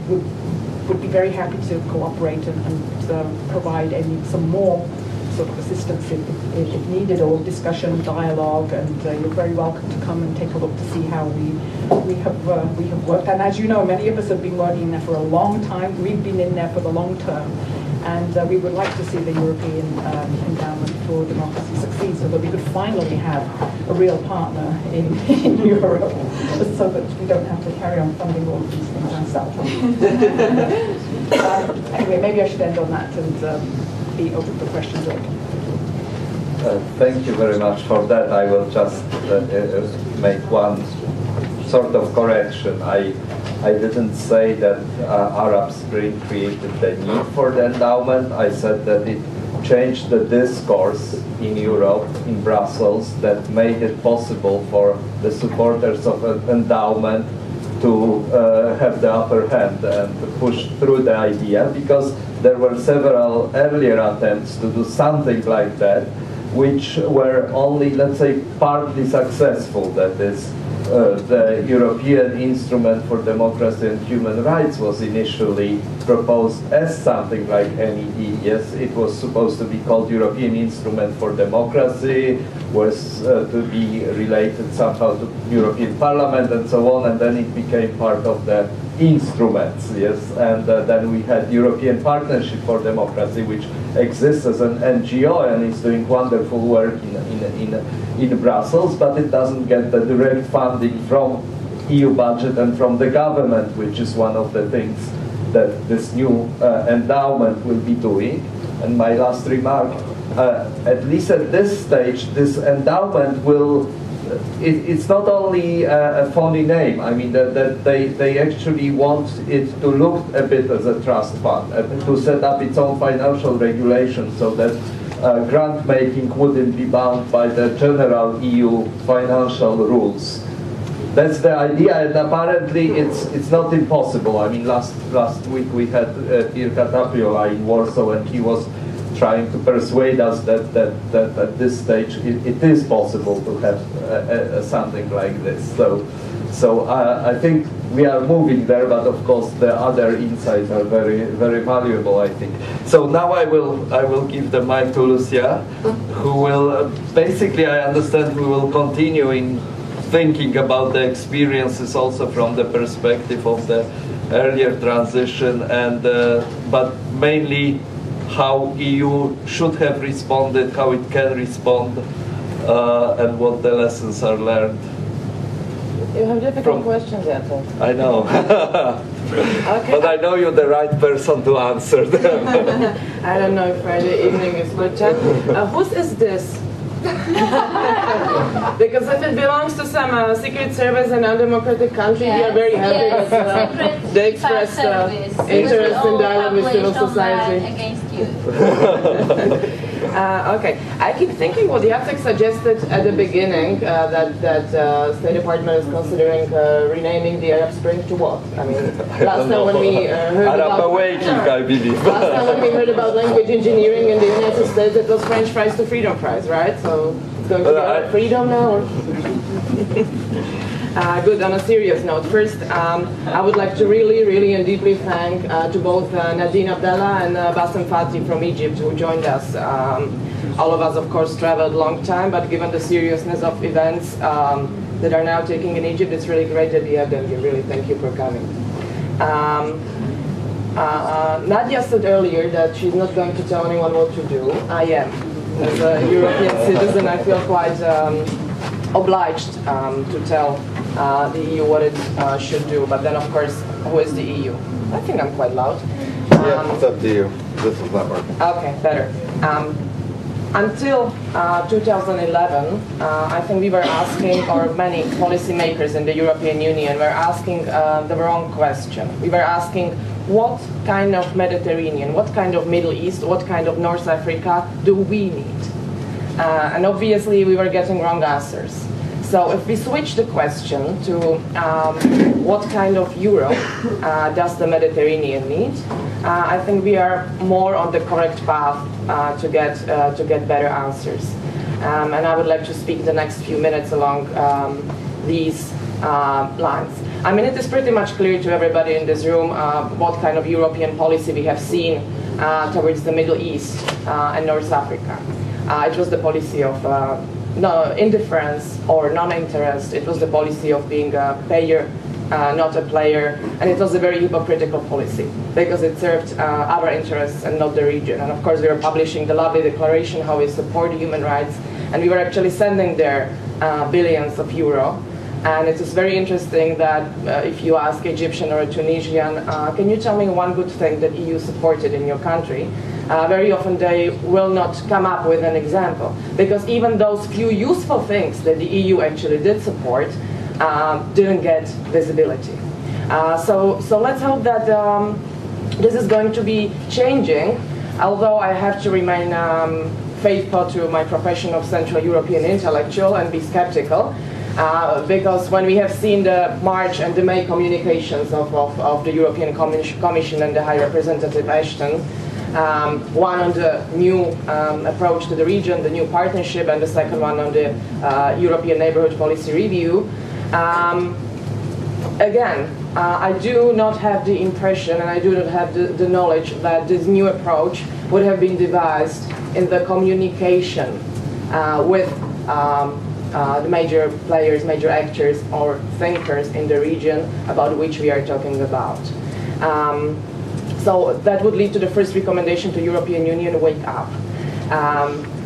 would be very happy to cooperate and provide some more sort of assistance if needed, or discussion, dialogue, and you're very welcome to come and take a look to see how we have worked. And as you know, many of us have been working there for a long time. We've been in there for the long term, and we would like to see the European Endowment for Democracy succeed, so that we could finally have a real partner in Europe, so that we don't have to carry on funding all of these things ourselves. Anyway, maybe I should end on that and be open for questions later. Thank you very much for that. I will just make one sort of correction. I didn't say that Arab Spring created the need for the endowment. I said that it changed the discourse in Europe, in Brussels, that made it possible for the supporters of an endowment to have the upper hand and to push through the idea, because there were several earlier attempts to do something like that, which were only, let's say, partly successful. That is, the European Instrument for Democracy and Human Rights was initially proposed as something like NED. Yes, it was supposed to be called European Instrument for Democracy, was to be related somehow to European Parliament and so on, and then it became part of the instruments, yes, and then we had European Partnership for Democracy, which exists as an NGO and is doing wonderful work in Brussels, but it doesn't get the direct funding from EU budget and from the government, which is one of the things that this new endowment will be doing. And my last remark, at least at this stage, this endowment will, it's not only a phony name. I mean, that they actually want it to look a bit as a trust fund, to set up its own financial regulations so that grant making wouldn't be bound by the general EU financial rules. That's the idea, and apparently it's not impossible. I mean, last week we had Kucharczyk in Warsaw, and he was trying to persuade us that at this stage it is possible to have something like this. So I think we are moving there, but of course the other insights are very, very valuable, I think. So now I will give the mic to Lucia, who will basically, I understand, we will continue in thinking about the experiences also from the perspective of the earlier transition, and but mainly how EU should have responded, how it can respond, and what the lessons are learned. You have difficult questions, Jacek. I know. Okay. But I know you're the right person to answer them. I don't know if Friday evening is good time. Whose is this? Because if it belongs to some secret service in undemocratic country, we are very happy that they expressed interest in dialogue with civil society. Against you. Okay, I keep thinking what Jacek suggested at the beginning, that State Department is considering renaming the Arab Spring to what? I mean, last time when we heard Arab Awakening, I believe. last time when we heard about language engineering in the United States, it was French fries to freedom fries, right? So it's going to be Arab freedom now? Or? Good, on a serious note, first I would like to really and deeply thank to both Nadine Abdalla and Bassem Fati from Egypt who joined us. All of us of course traveled a long time, but given the seriousness of events that are now taking in Egypt, it's really great that we have them here. Really thank you for coming. Nadia said earlier that she's not going to tell anyone what to do. I am. As a European citizen, I feel quite obliged to tell the EU what it should do, but then of course, who is the EU? I think I'm quite loud. Yeah, it's up to you. This is not working. Okay, better. Until 2011, I think we were asking, or many policymakers in the European Union were asking the wrong question. We were asking, what kind of Mediterranean, what kind of Middle East, what kind of North Africa do we need? And obviously we were getting wrong answers. So if we switch the question to what kind of Europe does the Mediterranean need, I think we are more on the correct path to get better answers. And I would like to speak the next few minutes along these lines. I mean, it is pretty much clear to everybody in this room what kind of European policy we have seen towards the Middle East and North Africa. It was the policy of indifference or non-interest. It was the policy of being a payer, not a player, and it was a very hypocritical policy because it served our interests and not the region. And of course we were publishing the lovely declaration how we support human rights, and we were actually sending there billions of euro. And it is very interesting that if you ask Egyptian or a Tunisian, can you tell me one good thing that EU supported in your country? Very often they will not come up with an example, because even those few useful things that the EU actually did support didn't get visibility. So let's hope that this is going to be changing, although I have to remain faithful to my profession of Central European intellectual and be skeptical. Because when we have seen the March and the May communications of the European Commission and the High Representative Ashton, one on the new approach to the region, the new partnership, and the second one on the European Neighbourhood Policy Review, again, I do not have the impression and I do not have the knowledge that this new approach would have been devised in the communication with the major players, major actors or thinkers in the region about which we are talking about. So that would lead to the first recommendation to European Union, wake up.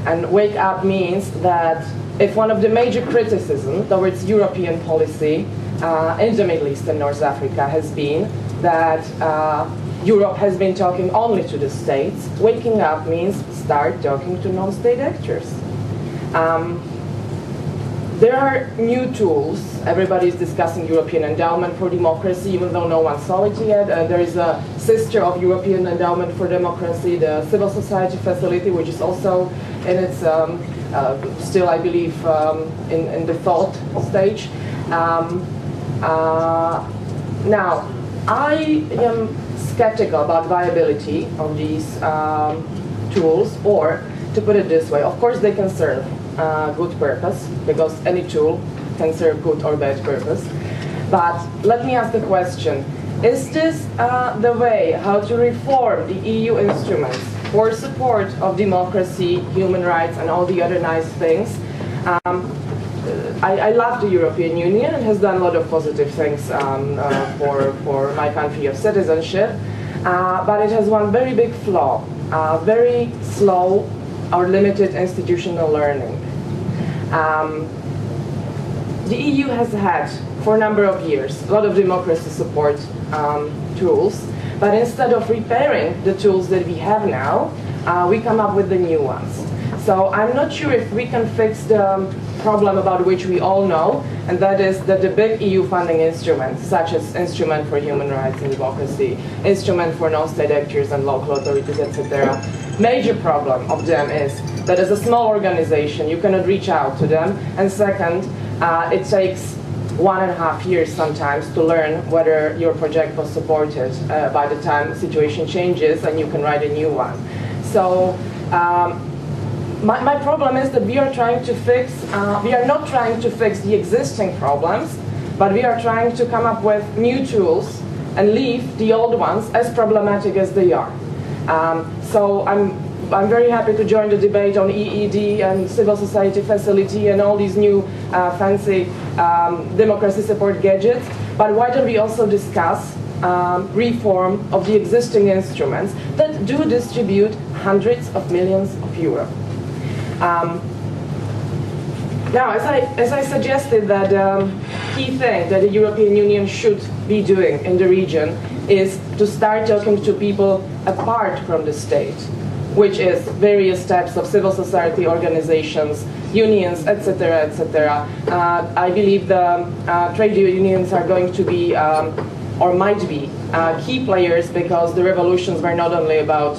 And wake up means that if one of the major criticisms towards European policy in the Middle East and North Africa has been that Europe has been talking only to the states, waking up means start talking to non-state actors. There are new tools. Everybody is discussing European Endowment for Democracy, even though no one saw it yet. There is a sister of European Endowment for Democracy, the Civil Society Facility, which is also in its, still I believe, in the thought stage. Now, I am skeptical about viability of these tools, or to put it this way, of course they can serve good purpose, because any tool can serve good or bad purpose. But let me ask the question, is this the way how to reform the EU instruments for support of democracy, human rights, and all the other nice things? I love the European Union. It has done a lot of positive things for my country of citizenship, but it has one very big flaw, very slow or limited institutional learning. The EU has had, for a number of years, a lot of democracy support tools, but instead of repairing the tools that we have now, we come up with the new ones. So I'm not sure if we can fix the problem about which we all know, and that is that the big EU funding instruments, such as Instrument for Human Rights and Democracy, Instrument for Non-State Actors and Local Authorities, etc., major problem of them is that as a small organization, you cannot reach out to them, and second, it takes 1.5 years sometimes to learn whether your project was supported by the time the situation changes and you can write a new one. So my problem is that we are trying to fix, we are not trying to fix the existing problems, but we are trying to come up with new tools and leave the old ones as problematic as they are. So I'm very happy to join the debate on EED and civil society facility and all these new fancy democracy support gadgets, but why don't we also discuss reform of the existing instruments that do distribute hundreds of millions of euros. Now, as I suggested, that key thing that the European Union should be doing in the region is to start talking to people apart from the state, which is various types of civil society organizations, unions, etc., etc. I believe the trade unions are going to be, or might be, key players, because the revolutions were not only about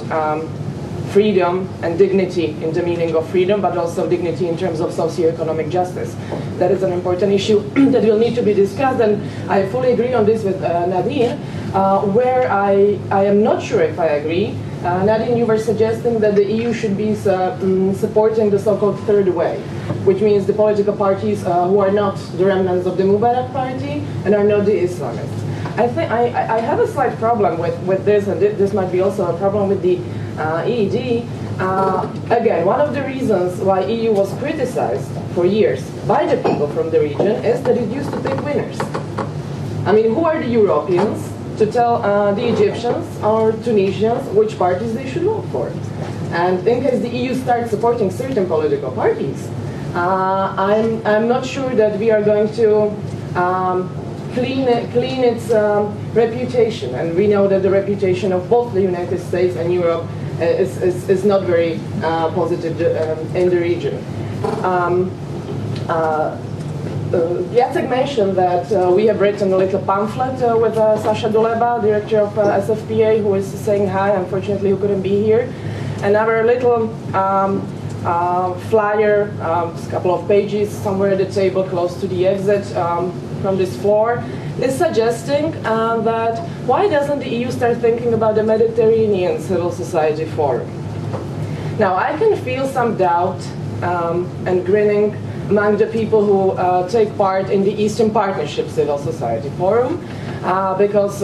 freedom and dignity in the meaning of freedom, but also dignity in terms of socio-economic justice. That is an important issue that will need to be discussed, and I fully agree on this with Nadine, where I am not sure if I agree. Nadine, you were suggesting that the EU should be supporting the so-called third way, which means the political parties who are not the remnants of the Mubarak party and are not the Islamists. I think I have a slight problem with this, and this might be also a problem with the EED. Again, one of the reasons why EU was criticized for years by the people from the region is that it used to pick winners. I mean, who are the Europeans to tell the Egyptians or Tunisians which parties they should vote for? And in case the EU starts supporting certain political parties, I'm not sure that we are going to clean its reputation. And we know that the reputation of both the United States and Europe is not very positive in the region. Jacek mentioned that we have written a little pamphlet with Sasha Duleba, director of SFPA, who is saying hi, unfortunately who couldn't be here. And our little flyer, a couple of pages somewhere at the table close to the exit from this floor, is suggesting that why doesn't the EU start thinking about the Mediterranean Civil Society Forum? Now, I can feel some doubt and grinning among the people who take part in the Eastern Partnership Civil Society Forum, because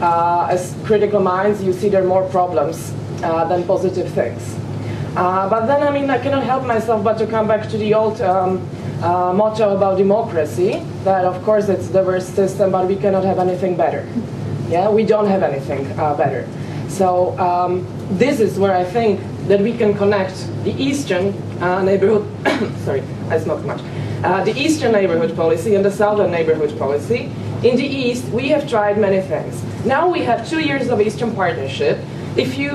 as critical minds, you see there are more problems than positive things. But then, I mean, I cannot help myself but to come back to the old motto about democracy, that of course it's the worst system, but we cannot have anything better. Yeah, we don't have anything better. So this is where I think that we can connect the Eastern neighborhood, sorry, I smoke much, the Eastern neighborhood policy and the Southern neighborhood policy. In the East, we have tried many things. Now we have 2 years of Eastern Partnership. If you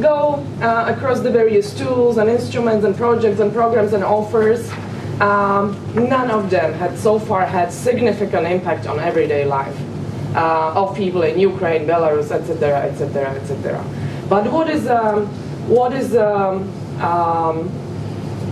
go across the various tools and instruments and projects and programs and offers, none of them had so far had significant impact on everyday life of people in Ukraine, Belarus, etc., etc., etc. But what is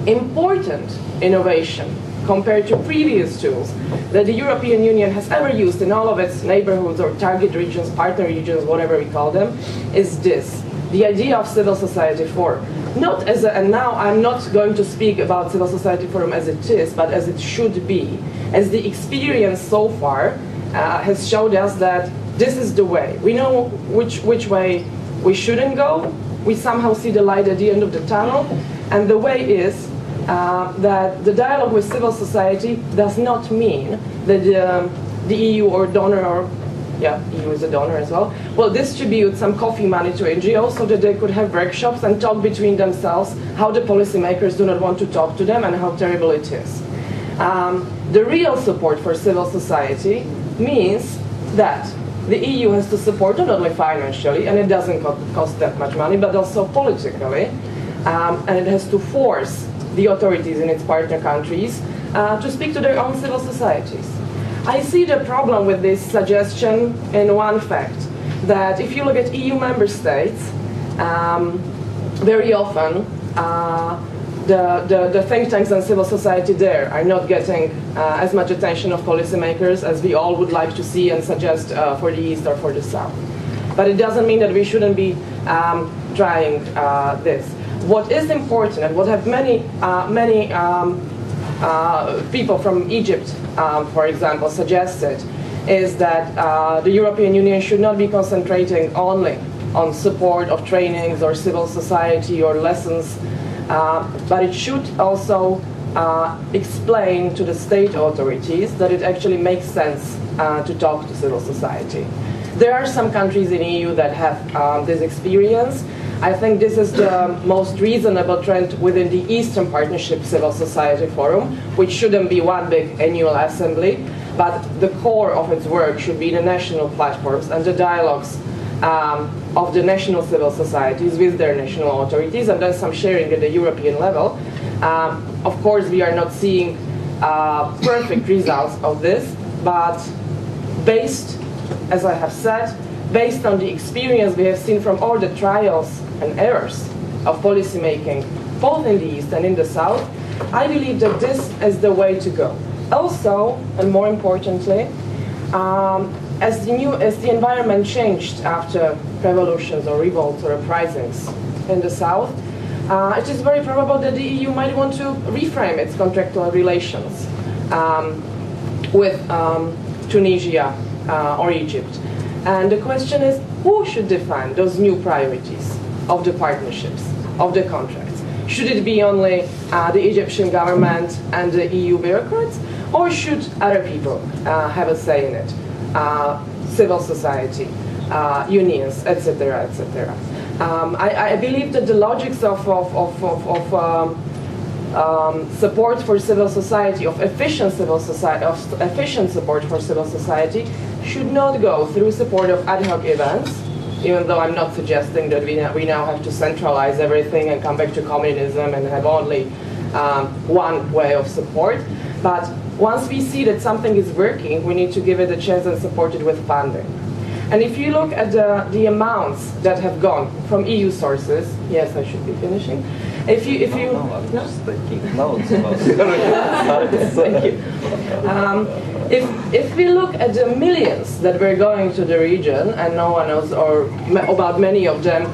important innovation compared to previous tools that the European Union has ever used in all of its neighborhoods or target regions, partner regions, whatever we call them, is this: the idea of civil society forum. Not as a, and now I'm not going to speak about civil society forum as it is, but as it should be, as the experience so far has showed us that this is the way. We know which way we shouldn't go. We somehow see the light at the end of the tunnel, and the way is that the dialogue with civil society does not mean that the EU or donor, or EU is a donor as well, will distribute some coffee money to NGOs so that they could have workshops and talk between themselves how the policymakers do not want to talk to them and how terrible it is. The real support for civil society means that the EU has to support not only financially, and it doesn't cost that much money, but also politically, and it has to force the authorities in its partner countries to speak to their own civil societies. I see the problem with this suggestion in one fact, that if you look at EU member states, very often the think tanks and civil society there are not getting as much attention of policymakers as we all would like to see and suggest for the East or for the South. But it doesn't mean that we shouldn't be trying this. What is important, and what have many people from Egypt, for example, suggested, is that the European Union should not be concentrating only on support of trainings or civil society or lessons, but it should also explain to the state authorities that it actually makes sense to talk to civil society. There are some countries in the EU that have this experience. I think this is the most reasonable trend within the Eastern Partnership Civil Society Forum, which shouldn't be one big annual assembly, but the core of its work should be the national platforms and the dialogues of the national civil societies with their national authorities, and then some sharing at the European level. Of course, we are not seeing perfect results of this, but based, as I have said, based on the experience we have seen from all the trials and errors of policy making, both in the East and in the South, I believe that this is the way to go. Also, and more importantly, as the environment changed after revolutions or revolts or uprisings in the South, it is very probable that the EU might want to reframe its contractual relations with Tunisia or Egypt. And the question is, who should define those new priorities of the partnerships, of the contracts? Should it be only the Egyptian government and the EU bureaucrats, or should other people have a say in it? Civil society, unions, etc., etc. I believe that the logics of support for civil society, of efficient support for civil society, should not go through support of ad hoc events, even though I'm not suggesting that we now have to centralize everything and come back to communism and have only one way of support. But once we see that something is working, we need to give it a chance and support it with funding. And if you look at the amounts that have gone from EU sources, yes, I should be finishing. If you I'm just taking notes. Thank you. If we look at the millions that were going to the region, and no one knows, or about many of them,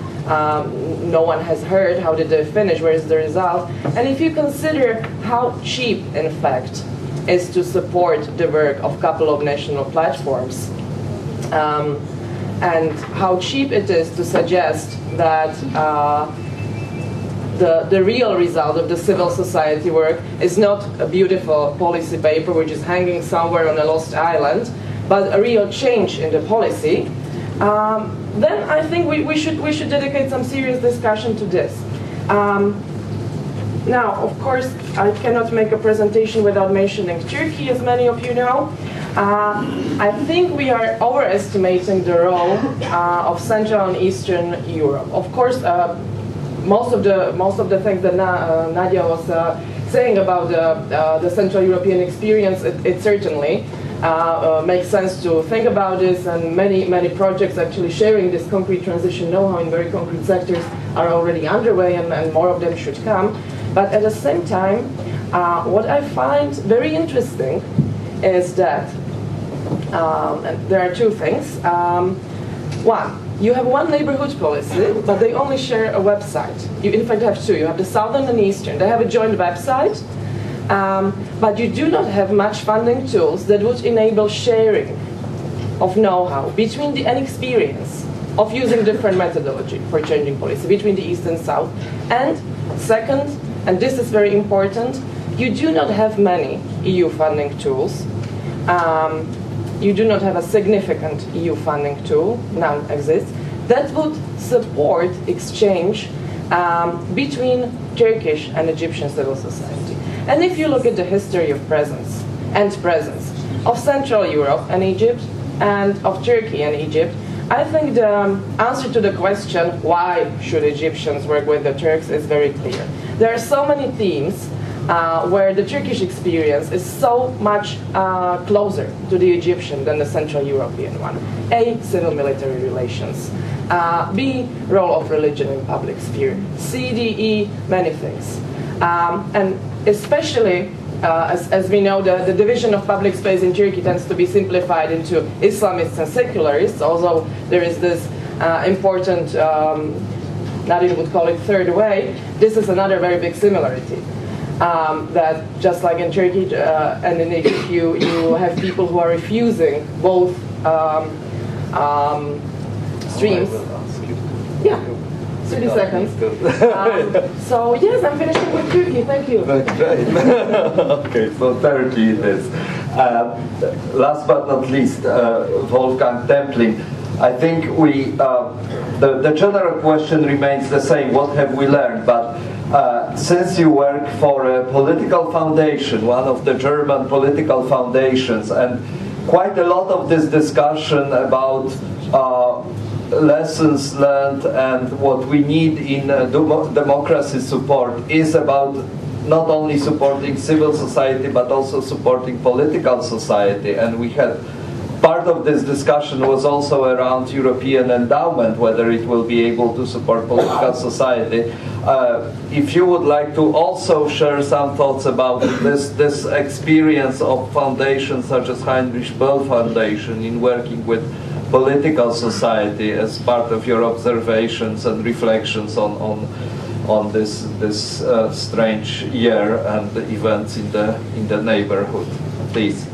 no one has heard, how did they finish, where is the result? And if you consider how cheap, in fact, is to support the work of a couple of national platforms, and how cheap it is to suggest that the real result of the civil society work is not a beautiful policy paper which is hanging somewhere on a lost island, but a real change in the policy, then I think we should dedicate some serious discussion to this. Now, of course, I cannot make a presentation without mentioning Turkey, as many of you know. I think we are overestimating the role of Central and Eastern Europe. Of course, most of the things that Nadia was saying about the Central European experience, it certainly makes sense to think about this, and many projects actually sharing this concrete transition know-how in very concrete sectors are already underway, and more of them should come. But at the same time, what I find very interesting is that, and there are two things. One, you have one neighborhood policy, but they only share a website. You in fact have two. You have the Southern and Eastern. They have a joint website, but you do not have much funding tools that would enable sharing of know-how between and experience of using different methodology for changing policy between the East and South. And second, and this is very important, you do not have many EU funding tools. You do not have a significant EU funding tool, none exists, that would support exchange between Turkish and Egyptian civil society. And if you look at the history of presence of Central Europe and Egypt, and of Turkey and Egypt, I think the answer to the question, why should Egyptians work with the Turks, is very clear. There are so many themes where the Turkish experience is so much closer to the Egyptian than the Central European one. A, civil-military relations. B, role of religion in public sphere. C, D, E, many things. And especially, as we know, the division of public space in Turkey tends to be simplified into Islamists and secularists, although there is this important, Nadine would call it third way. This is another very big similarity. That just like in Turkey and in Egypt, you have people who are refusing both streams. Yeah, 30 seconds. So yes, I'm finishing with Turkey. Thank you. Great. Okay, so Turkey it is. Last but not least, Wolfgang Templin. I think the general question remains the same. What have we learned? But since you work for a political foundation, one of the German political foundations, and quite a lot of this discussion about lessons learned and what we need in democracy support is about not only supporting civil society but also supporting political society. And we had part of this discussion was also around European endowment, whether it will be able to support political society. If you would like to also share some thoughts about this experience of foundations such as Heinrich Böll Foundation in working with political society as part of your observations and reflections on this strange year and the events in the neighborhood, please.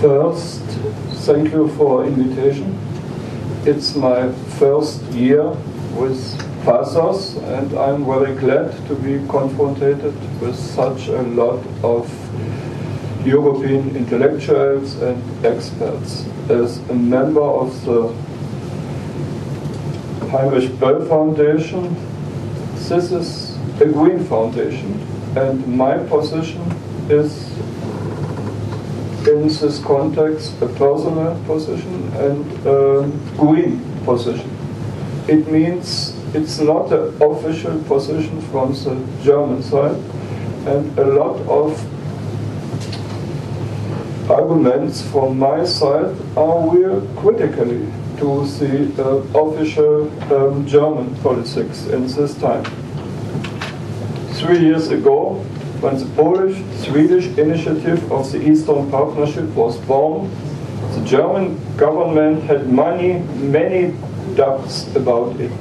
First, thank you for invitation. It's my first year with PASOS, and I'm very glad to be confronted with such a lot of European intellectuals and experts. As a member of the Heinrich Böll Foundation, this is a green foundation, and my position is in this context a personal position and a green position. It means it's not an official position from the German side, and a lot of arguments from my side are real critically to the official German politics in this time. 3 years ago, when the Polish-Swedish initiative of the Eastern Partnership was born, the German government had many doubts about it.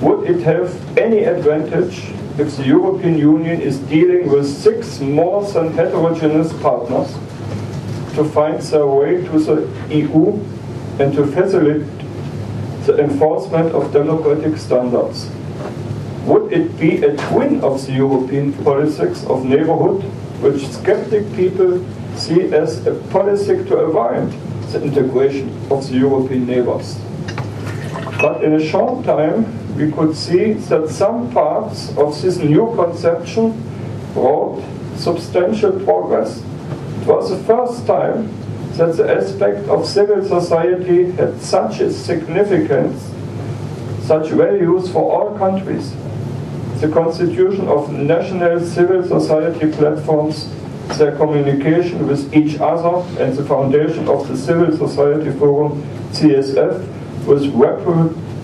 Would it have any advantage if the European Union is dealing with 6 more than heterogeneous partners to find their way to the EU and to facilitate the enforcement of democratic standards? Would it be a twin of the European politics of neighborhood, which skeptic people see as a policy to avoid the integration of the European neighbors? But in a short time, we could see that some parts of this new conception brought substantial progress. It was the first time that the aspect of civil society had such a significance, such values for all countries. The constitution of national civil society platforms, their communication with each other, and the foundation of the Civil Society Forum, CSF, with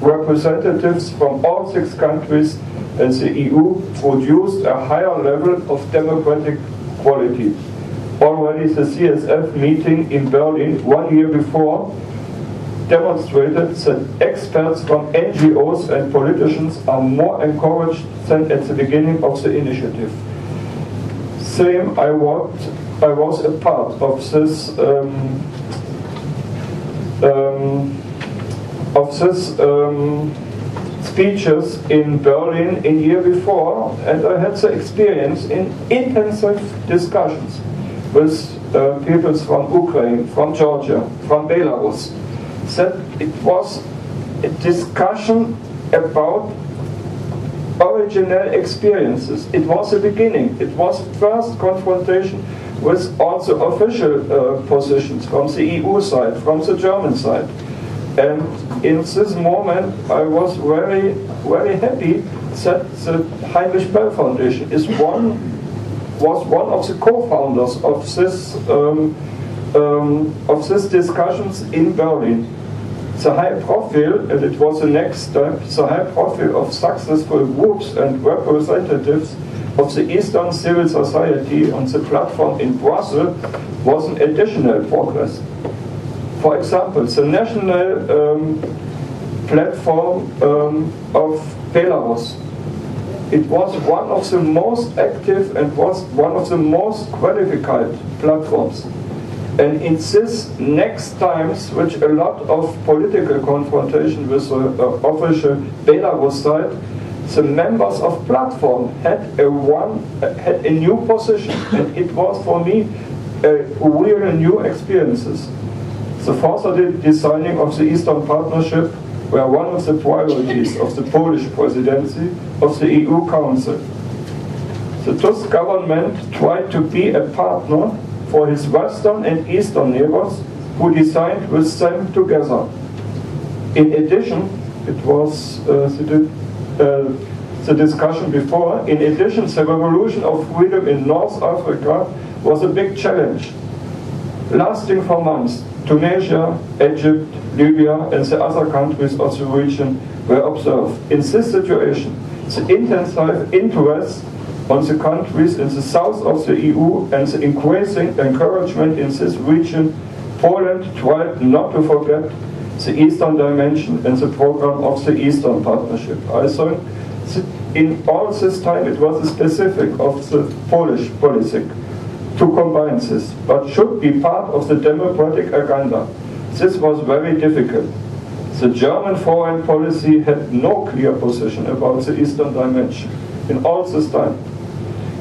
representatives from all 6 countries and the EU, produced a higher level of democratic quality. Already the CSF meeting in Berlin 1 year before demonstrated that experts from NGOs and politicians are more encouraged than at the beginning of the initiative. Same, I was a part of this speeches in Berlin in year before, and I had the experience in intensive discussions with people from Ukraine, from Georgia, from Belarus. That it was a discussion about original experiences. It was a beginning. It was first confrontation with also official positions from the EU side, from the German side. And in this moment, I was very, very happy that the Heinrich Böll Foundation was one of the co-founders of these discussions in Berlin. The high profile, and it was the next step, the high profile of successful groups and representatives of the Eastern civil society on the platform in Brussels was an additional progress. For example, the national platform of Belarus, it was one of the most active and was one of the most qualified platforms. And in this next times, which a lot of political confrontation with the official Belarus side, the members of platform had a new position, and it was for me a real new experiences. The further designing of the Eastern Partnership were one of the priorities of the Polish presidency of the EU Council. The Tusk government tried to be a partner for his Western and Eastern neighbors who designed with them together. In addition, it was the discussion before, in addition, the revolution of freedom in North Africa was a big challenge, lasting for months. Tunisia, Egypt, Libya, and the other countries of the region were observed. In this situation, the intensive interest on the countries in the south of the EU and the increasing encouragement in this region, Poland tried not to forget the Eastern dimension and the program of the Eastern Partnership. I thought in all this time it was a specific of the Polish policy to combine this, but should be part of the democratic agenda. This was very difficult. The German foreign policy had no clear position about the Eastern dimension in all this time.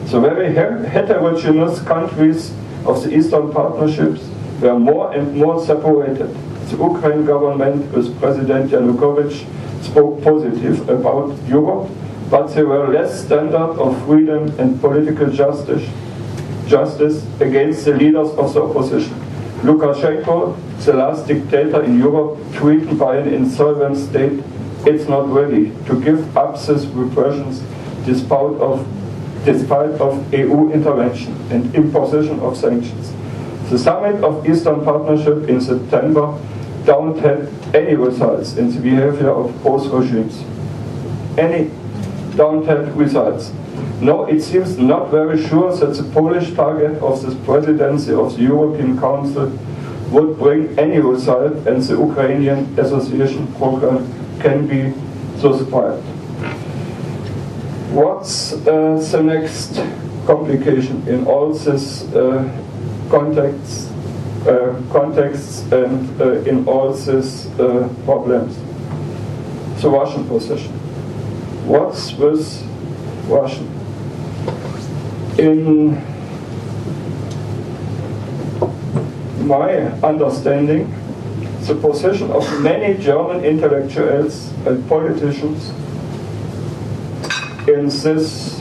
The very heterogeneous countries of the Eastern partnerships were more and more separated. The Ukraine government with President Yanukovych spoke positive about Europe, but they were less standard of freedom and political justice against the leaders of the opposition. Lukashenko, the last dictator in Europe, tweeted by an insolvent state, it's not ready to give up these repressions despite of EU intervention and imposition of sanctions. The summit of Eastern Partnership in September don't have any results in the behavior of both regimes. Any don't have results. No, it seems not very sure that the Polish target of this presidency of the European Council would bring any result, and the Ukrainian association program can be subscribed. What's the next complication in all these contexts and in all these problems? The Russian position. What's with Russian? In my understanding, the position of many German intellectuals and politicians in this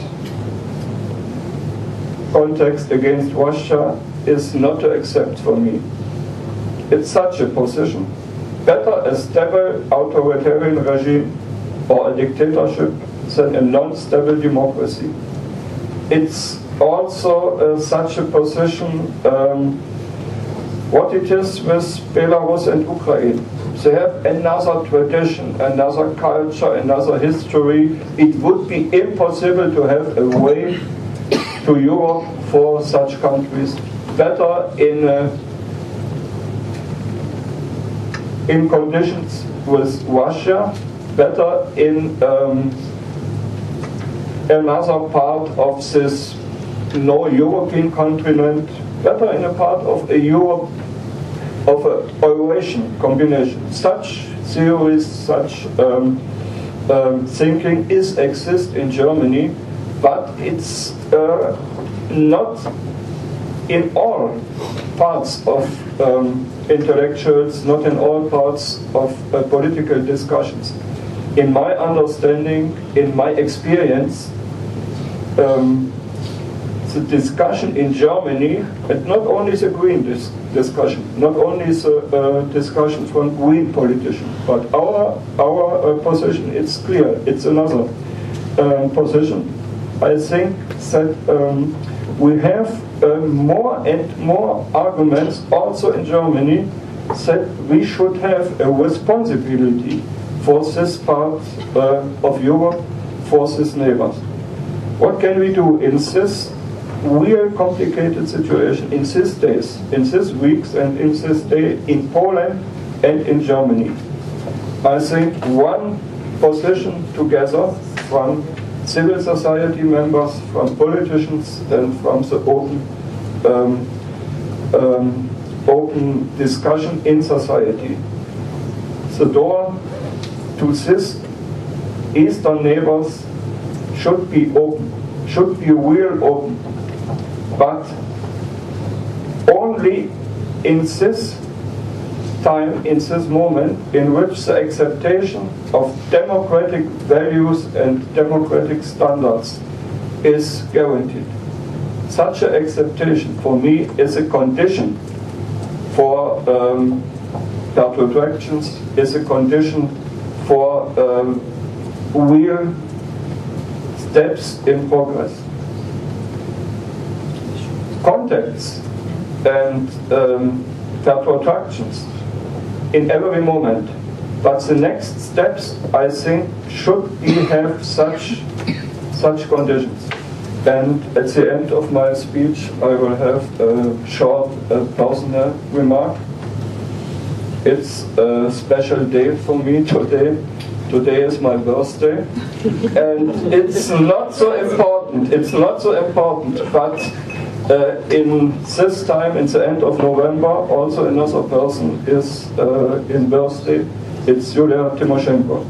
context against Russia is not to accept for me. It's such a position. Better a stable authoritarian regime or a dictatorship than a non-stable democracy. It's also such a position what it is with Belarus and Ukraine. They have another tradition, another culture, another history. It would be impossible to have a way to Europe for such countries. Better in conditions with Russia, better in another part of this no-European continent, better in a part of a Europe, of a Eurasian combination. Such theories, such thinking exists in Germany, but it's not in all parts of intellectuals, not in all parts of political discussions. In my understanding, in my experience, the discussion in Germany, and not only the green discussion, not only the discussion from green politicians, but our position, it's clear, it's another position. I think that we have more and more arguments also in Germany that we should have a responsibility for this part of Europe, for these neighbors. What can we do in this real complicated situation, in these days, in these weeks, and in this day in Poland and in Germany? I think one position together from civil society members, from politicians, and from the open discussion in society. The door to these eastern neighbors should be open, should be real open, but only in this time, in this moment, in which the acceptation of democratic values and democratic standards is guaranteed. Such an acceptation, for me, is a condition for attractions, is a condition for real steps in progress. Contacts and attractions in every moment, but the next steps, I think, should have such conditions. And at the end of my speech, I will have a short personal remark. It's a special day for me today. Today is my birthday, and it's not so important. It's not so important, but in this time, in the end of November, also another person is in birthday. It's Julia Tymoshenko.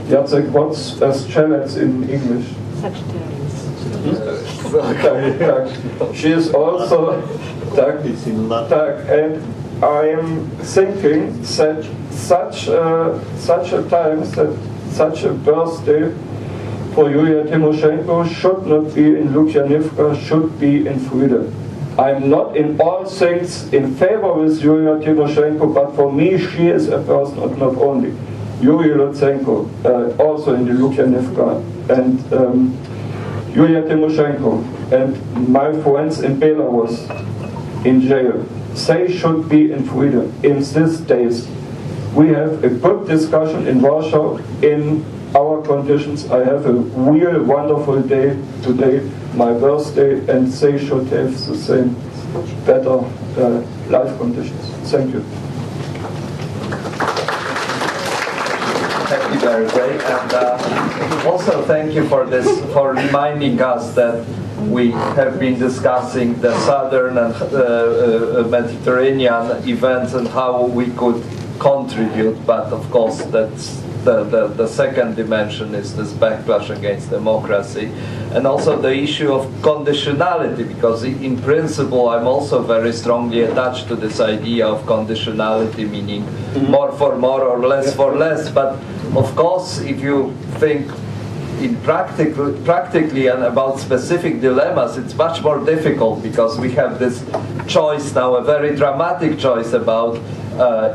Jacek, what's Strelec in English? Sagittarius. She is also tak, and I am thinking that such a time, that such a birthday for Julia Tymoshenko should not be in Lukyanivka, should be in freedom. I'm not in all things in favor with Julia Tymoshenko, but for me she is a person, and not only. Yuri Lutsenko, also in the Lukyanivka, and Julia Tymoshenko, and my friends in Belarus, in jail. They should be in freedom in these days. We have a good discussion in Warsaw in our conditions. I have a real wonderful day today, my birthday, and they should have the same better life conditions. Thank you. Thank you, very great, and also thank you for this, for reminding us that we have been discussing the southern and Mediterranean events and how we could contribute, but of course that's the second dimension is this backlash against democracy, and also the issue of conditionality, because in principle I'm also very strongly attached to this idea of conditionality, meaning more for more or less for less, but of course if you think in practically and about specific dilemmas, it's much more difficult, because we have this choice now, a very dramatic choice about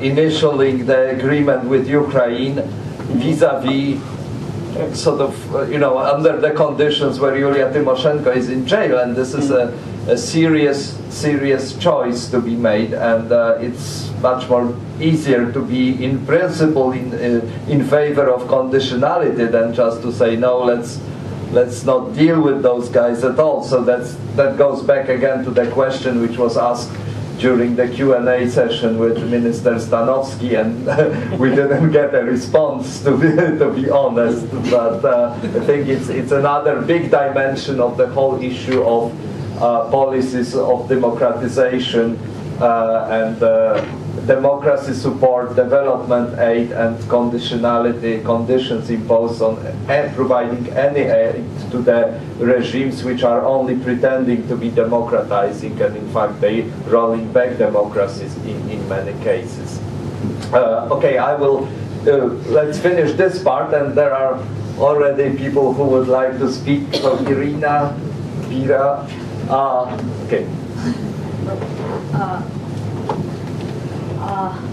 initialing the agreement with Ukraine vis-a-vis sort of, under the conditions where Yulia Tymoshenko is in jail, and this is a serious choice to be made, and it's much more easier to be in principle in favor of conditionality than just to say no, let's not deal with those guys at all. So that goes back again to the question which was asked during the Q&A session with Minister Stanowski, and we didn't get a response, to be honest. But I think it's another big dimension of the whole issue of policies of democratization and democracy support, development aid, and conditionality, conditions imposed on providing any aid to the regimes which are only pretending to be democratizing, and in fact they rolling back democracies in many cases. Okay, I will, let's finish this part, and there are already people who would like to speak. So Irina, Pira, Okay.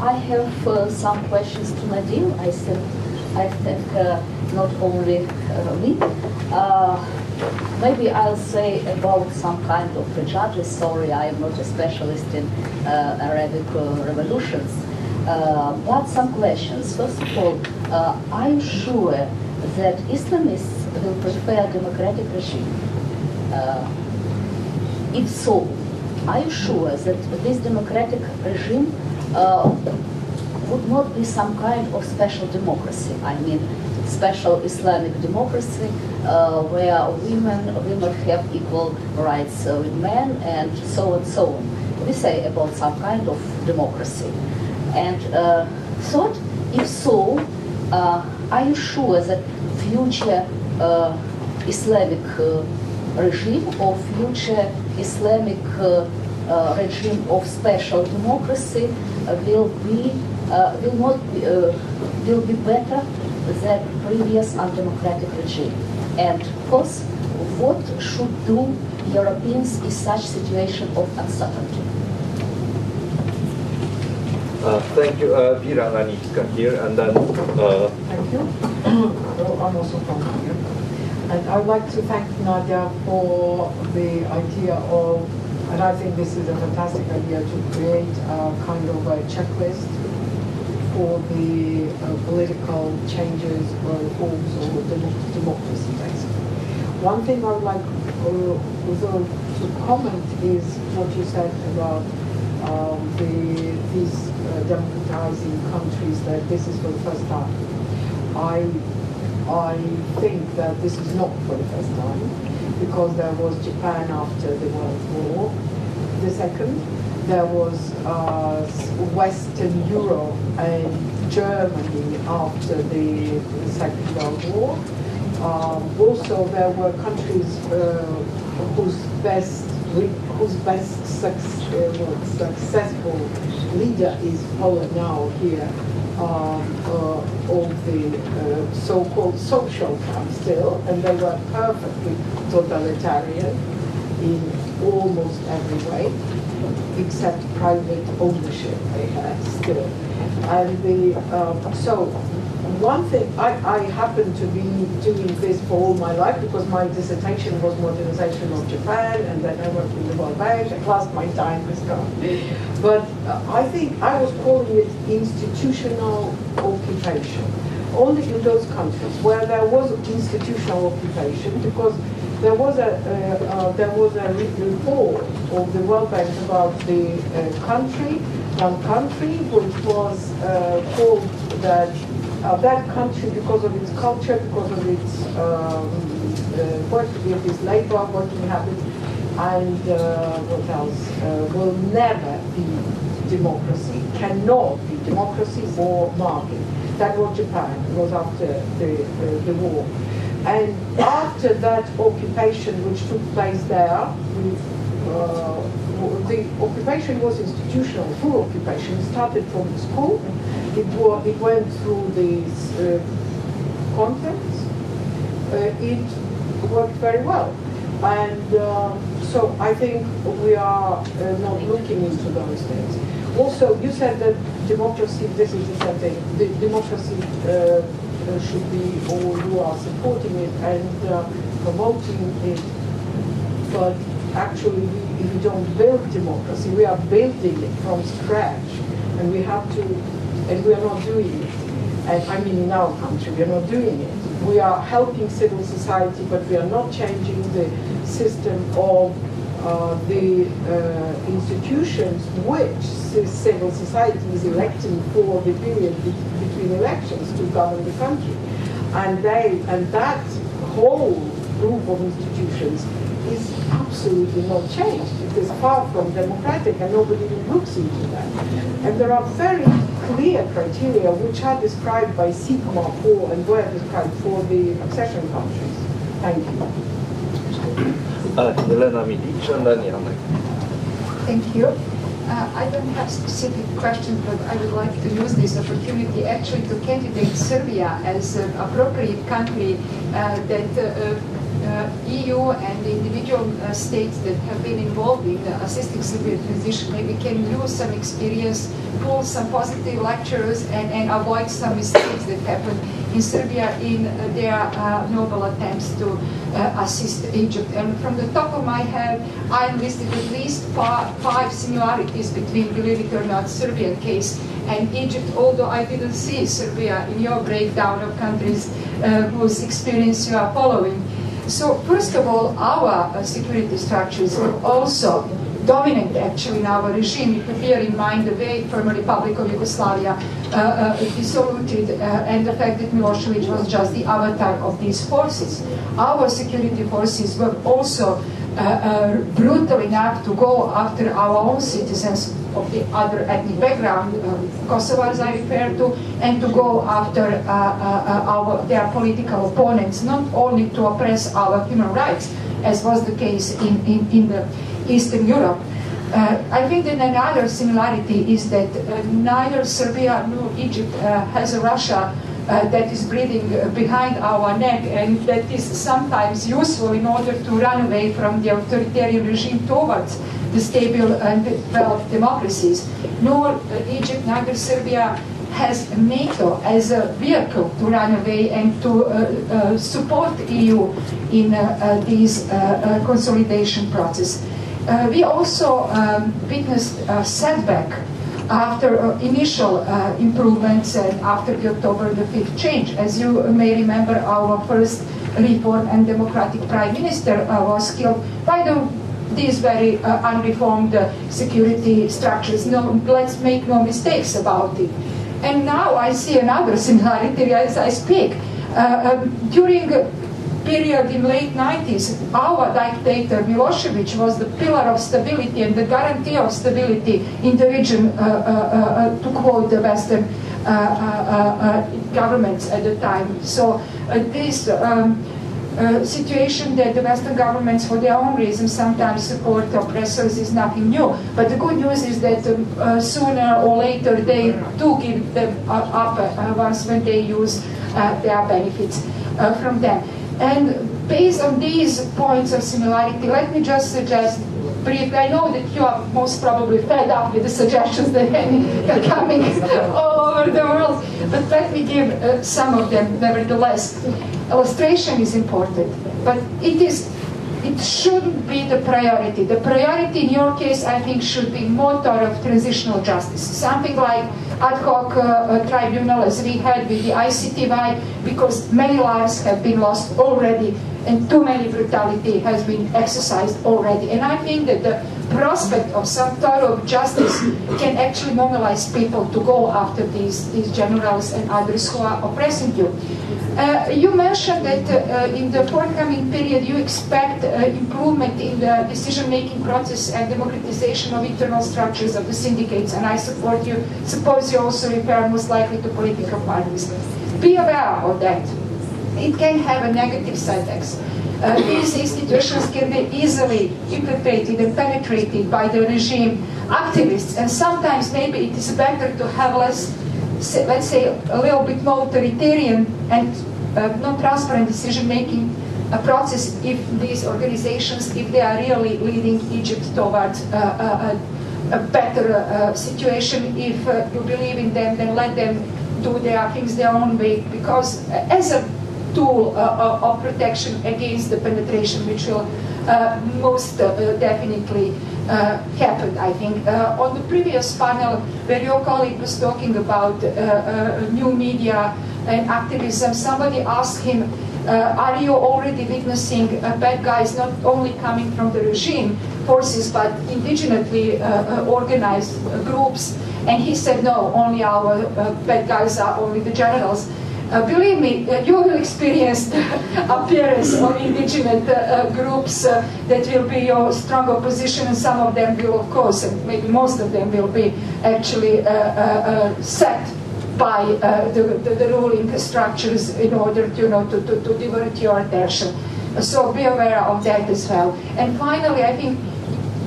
I have some questions to Nadine. I think not only me. Maybe I'll say about some kind of prejudged story. I am not a specialist in Arabic revolutions. But some questions. First of all, are you sure that Islamists will prefer democratic regime? If so, are you sure that this democratic regime would not be some kind of special democracy? I mean, special Islamic democracy where women have equal rights with men and so on. We say about some kind of democracy. And third, if so, are you sure that future Islamic regime or future Islamic regime of special democracy will be better than previous undemocratic regime? And fourth, what should do Europeans in such situation of uncertainty? Thank you, Vira Nanicka here, and then. Thank you. Well, I'm also from here. And I'd like to thank Nadia for the idea of, and I think this is a fantastic idea, to create a kind of a checklist for the political changes or reforms or democracy, basically. One thing I would like to comment is what you said about these democratizing countries, that this is for the first time. I think that this is not for the first time, because there was Japan after the World War. The second, there was Western Europe and Germany after the Second World War. Also, there were countries whose best successful leader is Poland now here, of the so-called social camp still, and they were perfectly totalitarian in almost every way, except private ownership they had still. And so one thing, I happen to be doing this for all my life because my dissertation was modernization of Japan, and then I worked in the World Bank, at last my time has come. But I think I was calling it institutional occupation. Only in those countries where there was institutional occupation, because there was a report of the World Bank about the one country, which was called that country, because of its culture, because of its its labor, working habits, and what else, will never be democracy, cannot be democracy or market. That was Japan. It was after the war. And after that occupation which took place there, the occupation was institutional, full occupation. It started from the school. It went through the contents. It worked very well. And so I think we are not looking into those things. Also, you said that democracy, this is the same thing, the democracy should be, or you are supporting it and promoting it, but actually if we don't build democracy, we are building it from scratch, and we have to, and we are not doing it. And I mean in our country, we are not doing it. We are helping civil society, but we are not changing the system of the institutions which civil society is electing for the period between elections to govern the country. And that whole group of institutions is absolutely not changed. It is far from democratic, and nobody looks into that. And there are very clear criteria which are described by Sigma for and were described for the accession countries. Thank you. Elena Milic and then Janek. Thank you. I don't have specific questions, but I would like to use this opportunity actually to candidate Serbia as an appropriate country that EU and the individual states that have been involved in assisting Serbian transition maybe can use some experience, pull some positive lectures, and avoid some mistakes that happened in Serbia in their noble attempts to assist Egypt. And from the top of my head, I enlisted at least five similarities between, believe it or not, Serbian case and Egypt, although I didn't see Serbia in your breakdown of countries whose experience you are following. So first of all, our security structures were also dominant actually in our regime. If you bear in mind the way former Republic of Yugoslavia dissolved and the fact that Milosevic was just the avatar of these forces. Our security forces were also brutal enough to go after our own citizens of the other ethnic background, Kosovars I refer to, and to go after their political opponents, not only to oppress our human rights, as was the case in the Eastern Europe. I think that another similarity is that neither Serbia nor Egypt has a Russia that is breathing behind our neck, and that is sometimes useful in order to run away from the authoritarian regime towards the stable and developed democracies. Nor Egypt, neither Serbia has NATO as a vehicle to run away and to support EU in this consolidation process. We also witnessed a setback after initial improvements and after the October the 5th change. As you may remember, our first reform and democratic prime minister was killed by these very unreformed security structures. No, let's make no mistakes about it. And now I see another similarity as I speak. During period in late 90s, our dictator Milosevic was the pillar of stability and the guarantee of stability in the region, to quote the Western governments at the time. So this situation that the Western governments, for their own reasons, sometimes support oppressors is nothing new. But the good news is that sooner or later they do give them up once when they use their benefits from them. And based on these points of similarity, let me just suggest briefly. I know that you are most probably fed up with the suggestions that are coming all over the world, but let me give some of them nevertheless. Illustration is important, but it shouldn't be the priority. The priority in your case, I think, should be motor of transitional justice. Something like ad hoc tribunal as we had with the ICTY, because many lives have been lost already and too many brutality has been exercised already. And I think that the prospect of some thorough justice can actually mobilize people to go after these generals and others who are oppressing you. You mentioned that in the forthcoming period you expect improvement in the decision-making process and democratization of internal structures of the syndicates, and I support you. Suppose you also refer most likely to political parties. Be aware of that. It can have a negative side effects. These institutions can be easily infiltrated and penetrated by the regime activists, and sometimes maybe it is better to have less, let's say, a little bit more authoritarian and non-transparent decision-making process if these organizations, if they are really leading Egypt towards a better situation. If you believe in them, then let them do their things their own way, because as a tool of protection against the penetration, which will most definitely happen, I think. On the previous panel, where your colleague was talking about new media and activism, somebody asked him, are you already witnessing bad guys not only coming from the regime forces, but indigenously organized groups? And he said, no, only our bad guys are only the generals. Believe me, you will experience the appearance of indigenous groups that will be your strong opposition, and some of them will, of course, and maybe most of them will be actually set by the ruling structures in order to divert your attention. So be aware of that as well. And finally, I think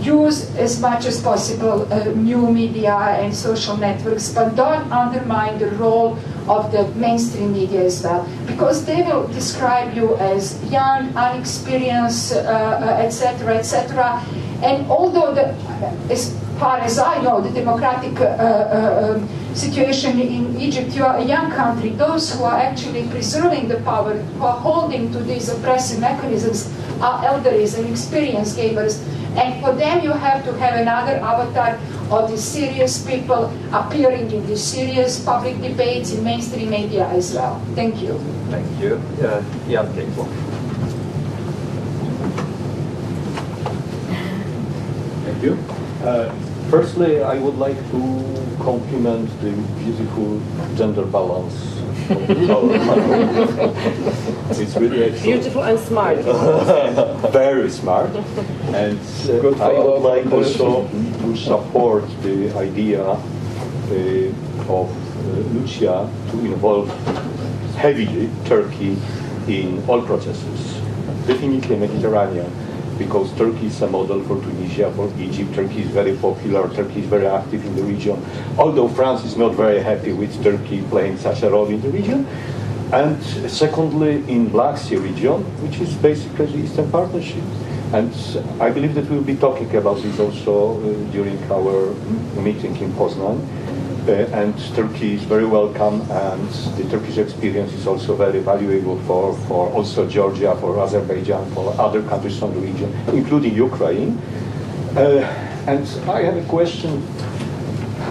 use as much as possible new media and social networks, but don't undermine the role of the mainstream media as well, because they will describe you as young, unexperienced, etc., etc. And although, as far as I know, the democratic situation in Egypt, you are a young country. Those who are actually preserving the power, who are holding to these oppressive mechanisms, are elderly and experienced gamers. And for them, you have to have another avatar of these serious people appearing in these serious public debates in mainstream media as well. Thank you. Thank you. Jacek. Thank you. Firstly, I would like to compliment the beautiful gender balance of our panel. It's really excellent. Beautiful and smart. Very smart. And I would like also to support the idea of Lucia to involve heavily Turkey in all processes, definitely Mediterranean, because Turkey is a model for Tunisia, for Egypt. Turkey is very popular, Turkey is very active in the region, although France is not very happy with Turkey playing such a role in the region. And secondly, in Black Sea region, which is basically the Eastern Partnership. And I believe that we'll be talking about this also during our meeting in Poznan. And Turkey is very welcome, and the Turkish experience is also very valuable for also Georgia, for Azerbaijan, for other countries from the region, including Ukraine. And I have a question.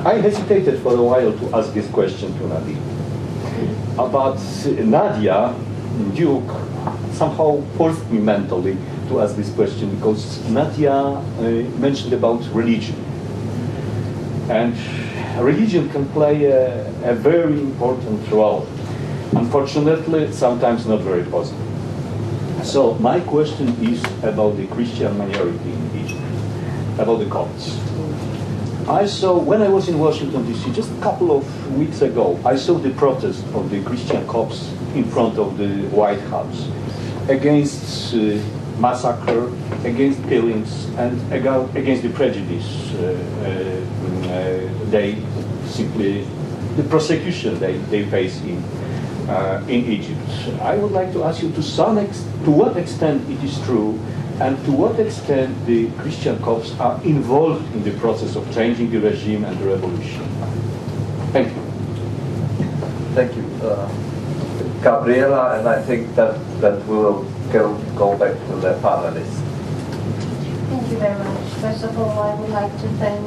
I hesitated for a while to ask this question to Nadine. But Nadia, Diuk, somehow forced me mentally to ask this question, because Nadia mentioned about religion. And religion can play a very important role. Unfortunately, sometimes not very positive. So my question is about the Christian minority in Egypt, about the Copts. I saw, when I was in Washington, D.C., just a couple of weeks ago, I saw the protest of the Christian Copts in front of the White House against massacre, against killings, and against the prejudice they simply, the prosecution they face in Egypt. I would like to ask you to what extent it is true, and to what extent the Christian Copts are involved in the process of changing the regime and the revolution. Thank you. Thank you, Gabriela, and I think that we will go back to the panelists. Thank you very much. First of all, I would like to thank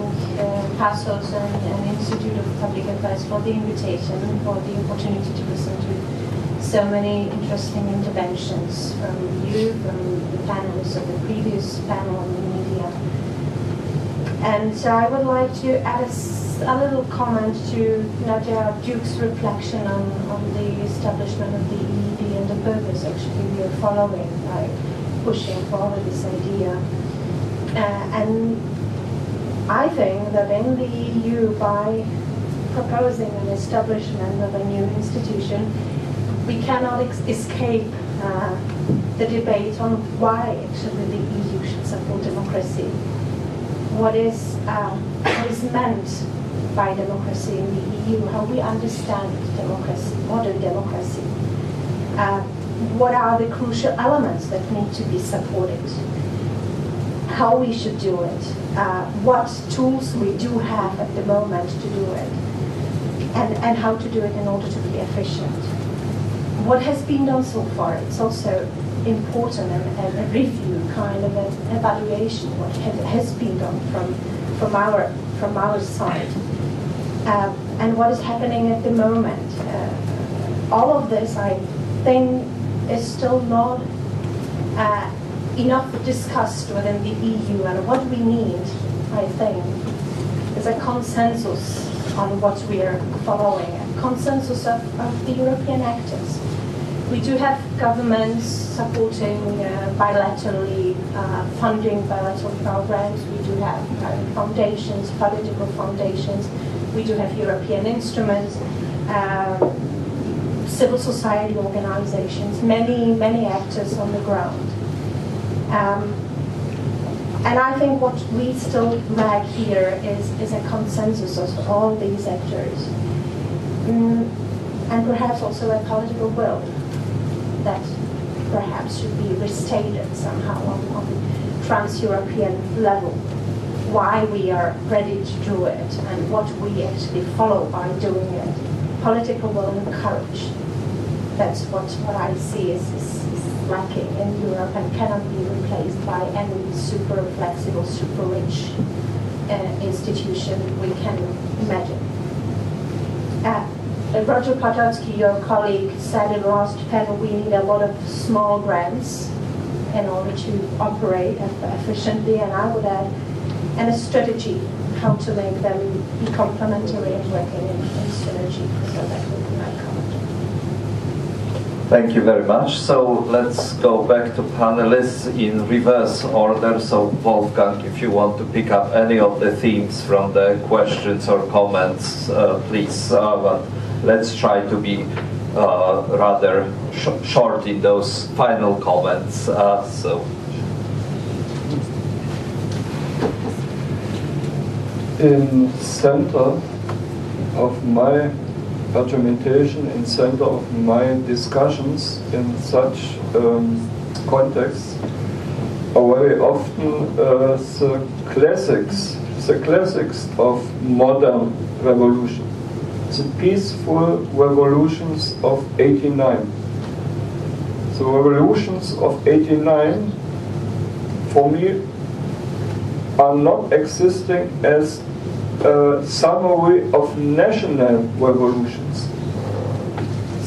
PASOS and Institute of Public Affairs for the invitation and for the opportunity to listen to so many interesting interventions from you, from the panelists of the previous panel on the media. And so I would like to add a little comment to Nadia Diuk's reflection on the establishment of the EED and the purpose actually we are following by pushing forward this idea. And I think that in the EU, by proposing an establishment of a new institution, we cannot escape the debate on why actually the EU should support democracy. What is meant by democracy in the EU, how we understand democracy, modern democracy. What are the crucial elements that need to be supported? How we should do it, what tools we do have at the moment to do it, and how to do it in order to be efficient. What has been done so far, it's also important, and a review, kind of an evaluation, what has been done from our side, and what is happening at the moment. All of this, I think, is still not enough discussed within the EU, and what we need, I think, is a consensus on what we are following, a consensus of the European actors. We do have governments supporting bilaterally, funding bilateral programs. We do have foundations, political foundations. We do have European instruments, civil society organizations, many actors on the ground. And I think what we still lack here is a consensus of all these actors. and perhaps also a political will that perhaps should be restated somehow on the trans-European level, why we are ready to do it and what we actually follow by doing it. Political will and courage. That's what I see is lacking in Europe and cannot be replaced by any super flexible, super rich institution we can imagine. Roger Kucharczyk, your colleague, said in the last panel we need a lot of small grants in order to operate efficiently, and I would add, and a strategy how to make them be complementary and working in synergy. So that would be my comment. Thank you very much. So let's go back to panelists in reverse order. So Wolfgang, if you want to pick up any of the themes from the questions or comments, please. But let's try to be rather short in those final comments. In center of my argumentation, in center of my discussions in such contexts are very often the classics of modern revolution, the peaceful revolutions of '89. The revolutions of '89, for me, are not existing as a summary of national revolutions.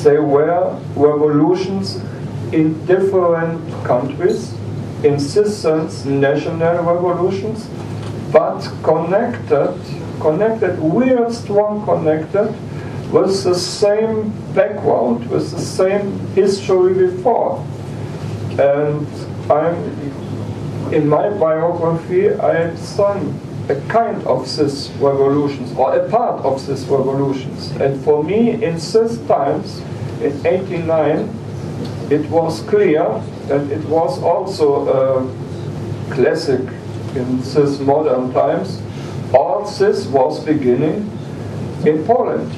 They were revolutions in different countries, in this sense national revolutions, but connected, real strong connected with the same background, with the same history before. And in my biography, I had done a kind of these revolutions, or a part of these revolutions. And for me, in these times, in '89, it was clear, and it was also a classic in these modern times, all this was beginning in Poland,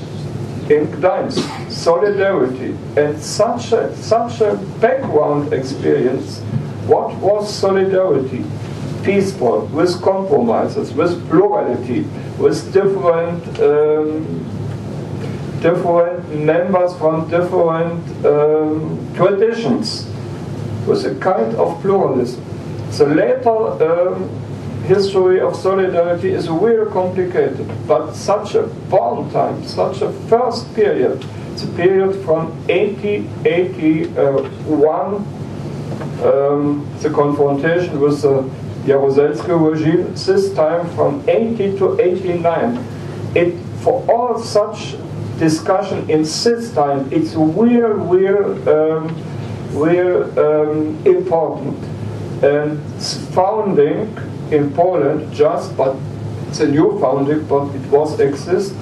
in Gdańsk, solidarity, and such a background experience. What was solidarity? Peaceful, with compromises, with plurality, with different members from different traditions, with a kind of pluralism. The later history of solidarity is really complicated, but such a born time, such a first period, the period from 81, the confrontation with the Jaruzelski regime, this time from 80 to 89. For all such discussion in this time, it's real important. And founding in Poland but it's a new founding, but it was exist,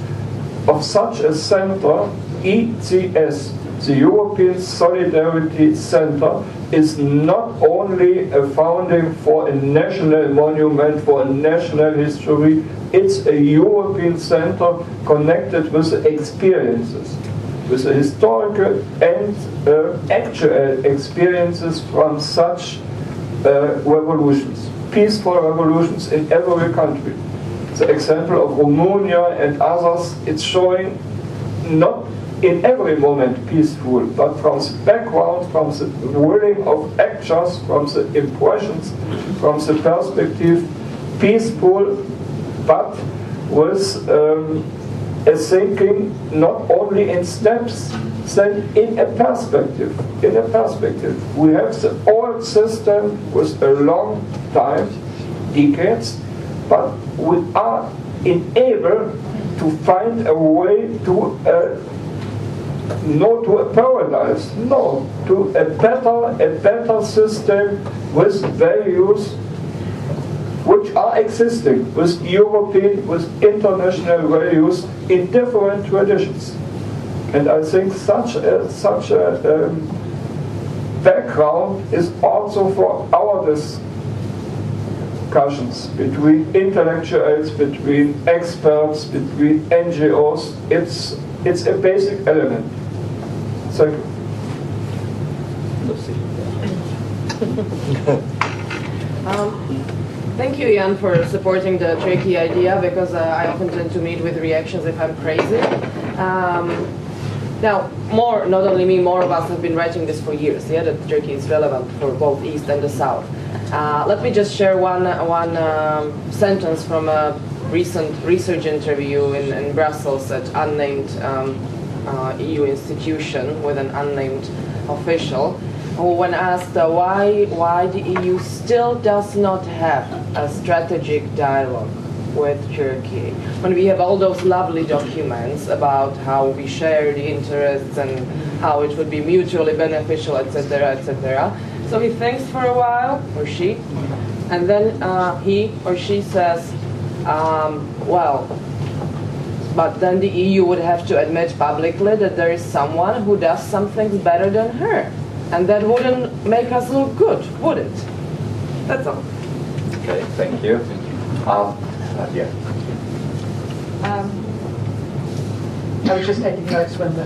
of such a center, ECS, the European Solidarity Center, is not only a founding for a national monument, for a national history, it's a European center connected with the experiences, with the historical and actual experiences from such revolutions, peaceful revolutions in every country. The example of Romania and others, it's showing not in every moment peaceful, but from the background, from the willing of actors, from the impressions, from the perspective, peaceful, but with a thinking not only in steps, then in a perspective. In a perspective, we have the old system with a long time, decades, but we are enabled to find a way to not to a paradise, no, to a better system with values which are existing, with European, with international values in different traditions. And I think such a background is also for our discussions between intellectuals, between experts, between NGOs. It's a basic element. Thank you. Thank you, Jan, for supporting the tricky idea, because I often tend to meet with reactions if I'm crazy. Now, not only me, more of us have been writing this for years, yeah, that Turkey is relevant for both East and the South. Let me just share one sentence from a recent research interview in Brussels at unnamed EU institution with an unnamed official, who, when asked why the EU still does not have a strategic dialogue with Turkey, when we have all those lovely documents about how we share the interests and how it would be mutually beneficial, etc., etc. So he thinks for a while, or she, and then he or she says, well, but then the EU would have to admit publicly that there is someone who does something better than her. And that wouldn't make us look good, would it? That's all. Okay, thank you. Nadia. I was just taking notes when the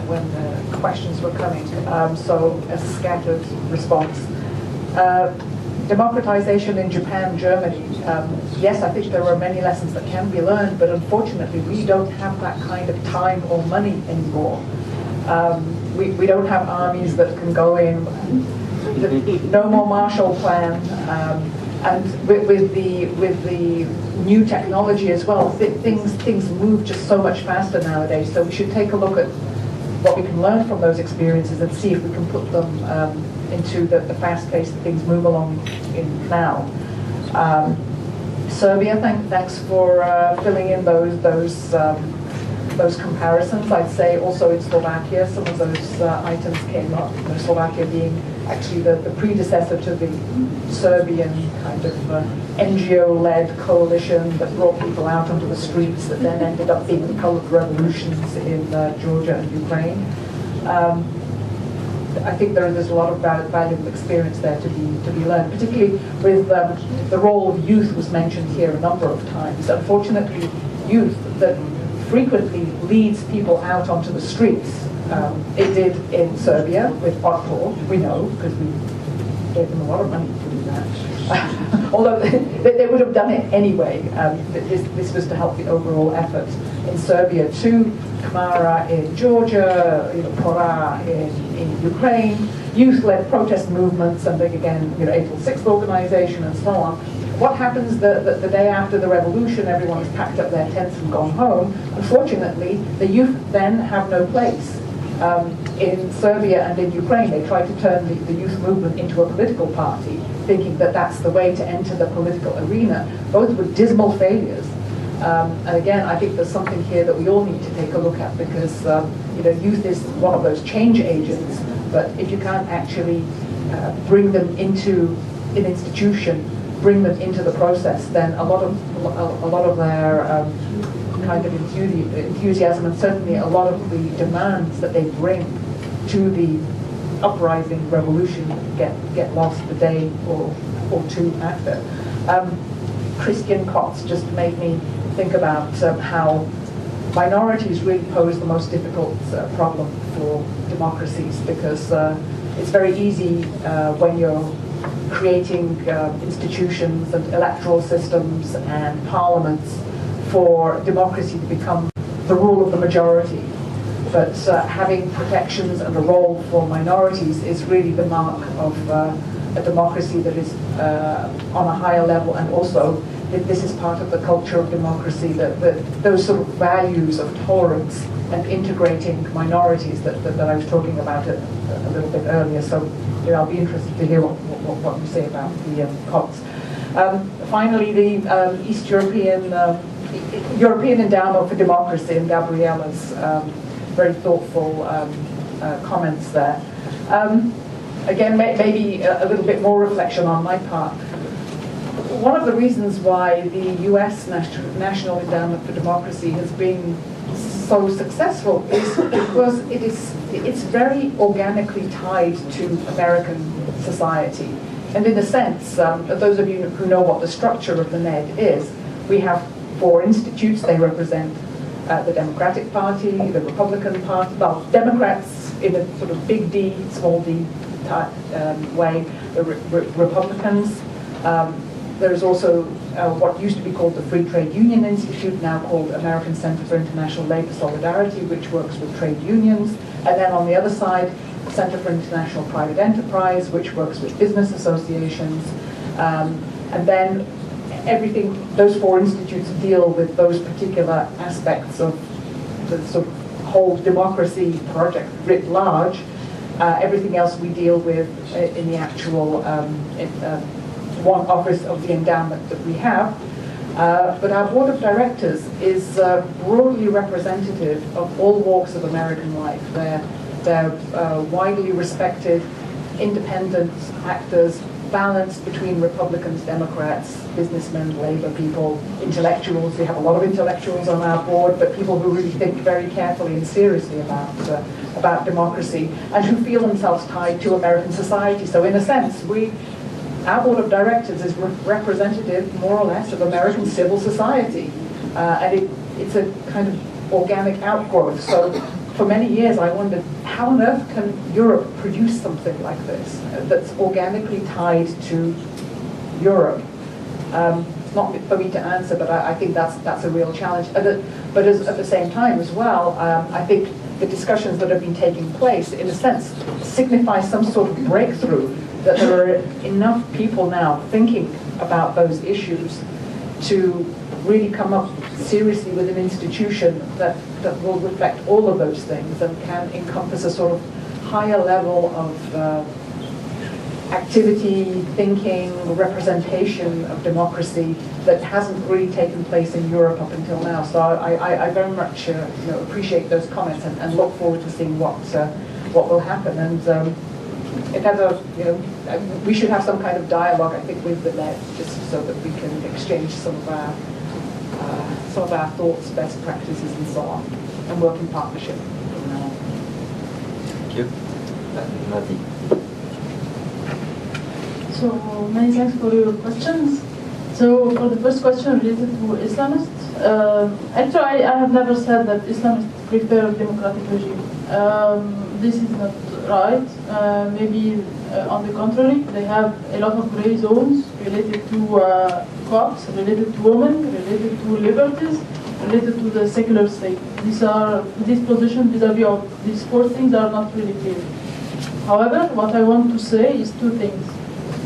questions were coming. So a scattered response. Democratization in Japan, Germany. Yes, I think there are many lessons that can be learned, but unfortunately we don't have that kind of time or money anymore. We don't have armies that can go in. No more Marshall Plan, and with the new technology as well, things move just so much faster nowadays. So we should take a look at what we can learn from those experiences and see if we can put them into the fast pace that things move along in now. Serbia, thanks for filling in those comparisons. I'd say also in Slovakia, some of those items came up. Slovakia being actually the predecessor to the Serbian kind of NGO-led coalition that brought people out onto the streets that then ended up being the colored revolutions in Georgia and Ukraine. I think there's a lot of valuable experience there to be learned, particularly with the role of youth was mentioned here a number of times. Unfortunately, youth that frequently leads people out onto the streets. It did in Serbia with Otpor, we know, because we gave them a lot of money to do that. Although they would have done it anyway. This was to help the overall effort in Serbia too. Kamara in Georgia, Pora in Ukraine, youth-led protest movements, and again, April 6th organization and so on. What happens the day after the revolution? Everyone has packed up their tents and gone home. Unfortunately, the youth then have no place. In Serbia and in Ukraine, they tried to turn the youth movement into a political party, thinking that that's the way to enter the political arena. Both were dismal failures. And again, I think there's something here that we all need to take a look at, because youth is one of those change agents. But if you can't actually bring them into an institution, bring them into the process, then a lot of their kind of enthusiasm, and certainly a lot of the demands that they bring to the uprising revolution get lost a day or two after. Christian Kotz just made me think about how minorities really pose the most difficult problem for democracies, because it's very easy when you're creating institutions and electoral systems and parliaments for democracy to become the rule of the majority. But having protections and a role for minorities is really the mark of a democracy that is on a higher level, and also this is part of the culture of democracy, that those sort of values of tolerance and integrating minorities that I was talking about a little bit earlier. So I'll be interested to hear what you say about the COTS. Finally, the East European Endowment for Democracy, and Gabriella's very thoughtful comments there. Again, maybe a little bit more reflection on my part. One of the reasons why the US National Endowment for Democracy has been so successful is because it's very organically tied to American society. And in a sense, those of you who know what the structure of the NED is, we have 4 institutes. They represent the Democratic Party, the Republican Party, well, Democrats, in a sort of big D, small d type way, the Republicans. There is also what used to be called the Free Trade Union Institute, now called American Center for International Labor Solidarity, which works with trade unions. And then on the other side, the Center for International Private Enterprise, which works with business associations. And then everything, those four institutes deal with those particular aspects of the sort of whole democracy project writ large. Everything else we deal with in the actual one office of the endowment that we have. But our board of directors is broadly representative of all walks of American life. They're widely respected, independent actors, balanced between Republicans, Democrats, businessmen, labor people, intellectuals. We have a lot of intellectuals on our board, but people who really think very carefully and seriously about democracy and who feel themselves tied to American society. So in a sense, our board of directors is representative, more or less, of American civil society. And it's a kind of organic outgrowth. So for many years I wondered, how on earth can Europe produce something like this that's organically tied to Europe? Not for me to answer, but I think that's a real challenge. But at the same time as well, I think the discussions that have been taking place, in a sense, signify some sort of breakthrough, that there are enough people now thinking about those issues to really come up seriously with an institution that will reflect all of those things and can encompass a sort of higher level of activity, thinking, representation of democracy that hasn't really taken place in Europe up until now. So I very much appreciate those comments and look forward to seeing what will happen. And it has we should have some kind of dialogue, I think, with the NED, just so that we can exchange some of our thoughts, best practices, and so on, and work in partnership from now on. Thank you. Nadine. So many thanks for your questions. So for the first question related to Islamists, actually I have never said that Islamists prefer a democratic regime. This is not right. Maybe on the contrary, they have a lot of gray zones related to Copts, related to women, related to liberties, related to the secular state. These positions vis-a-vis of these four things are not really clear. However, what I want to say is two things.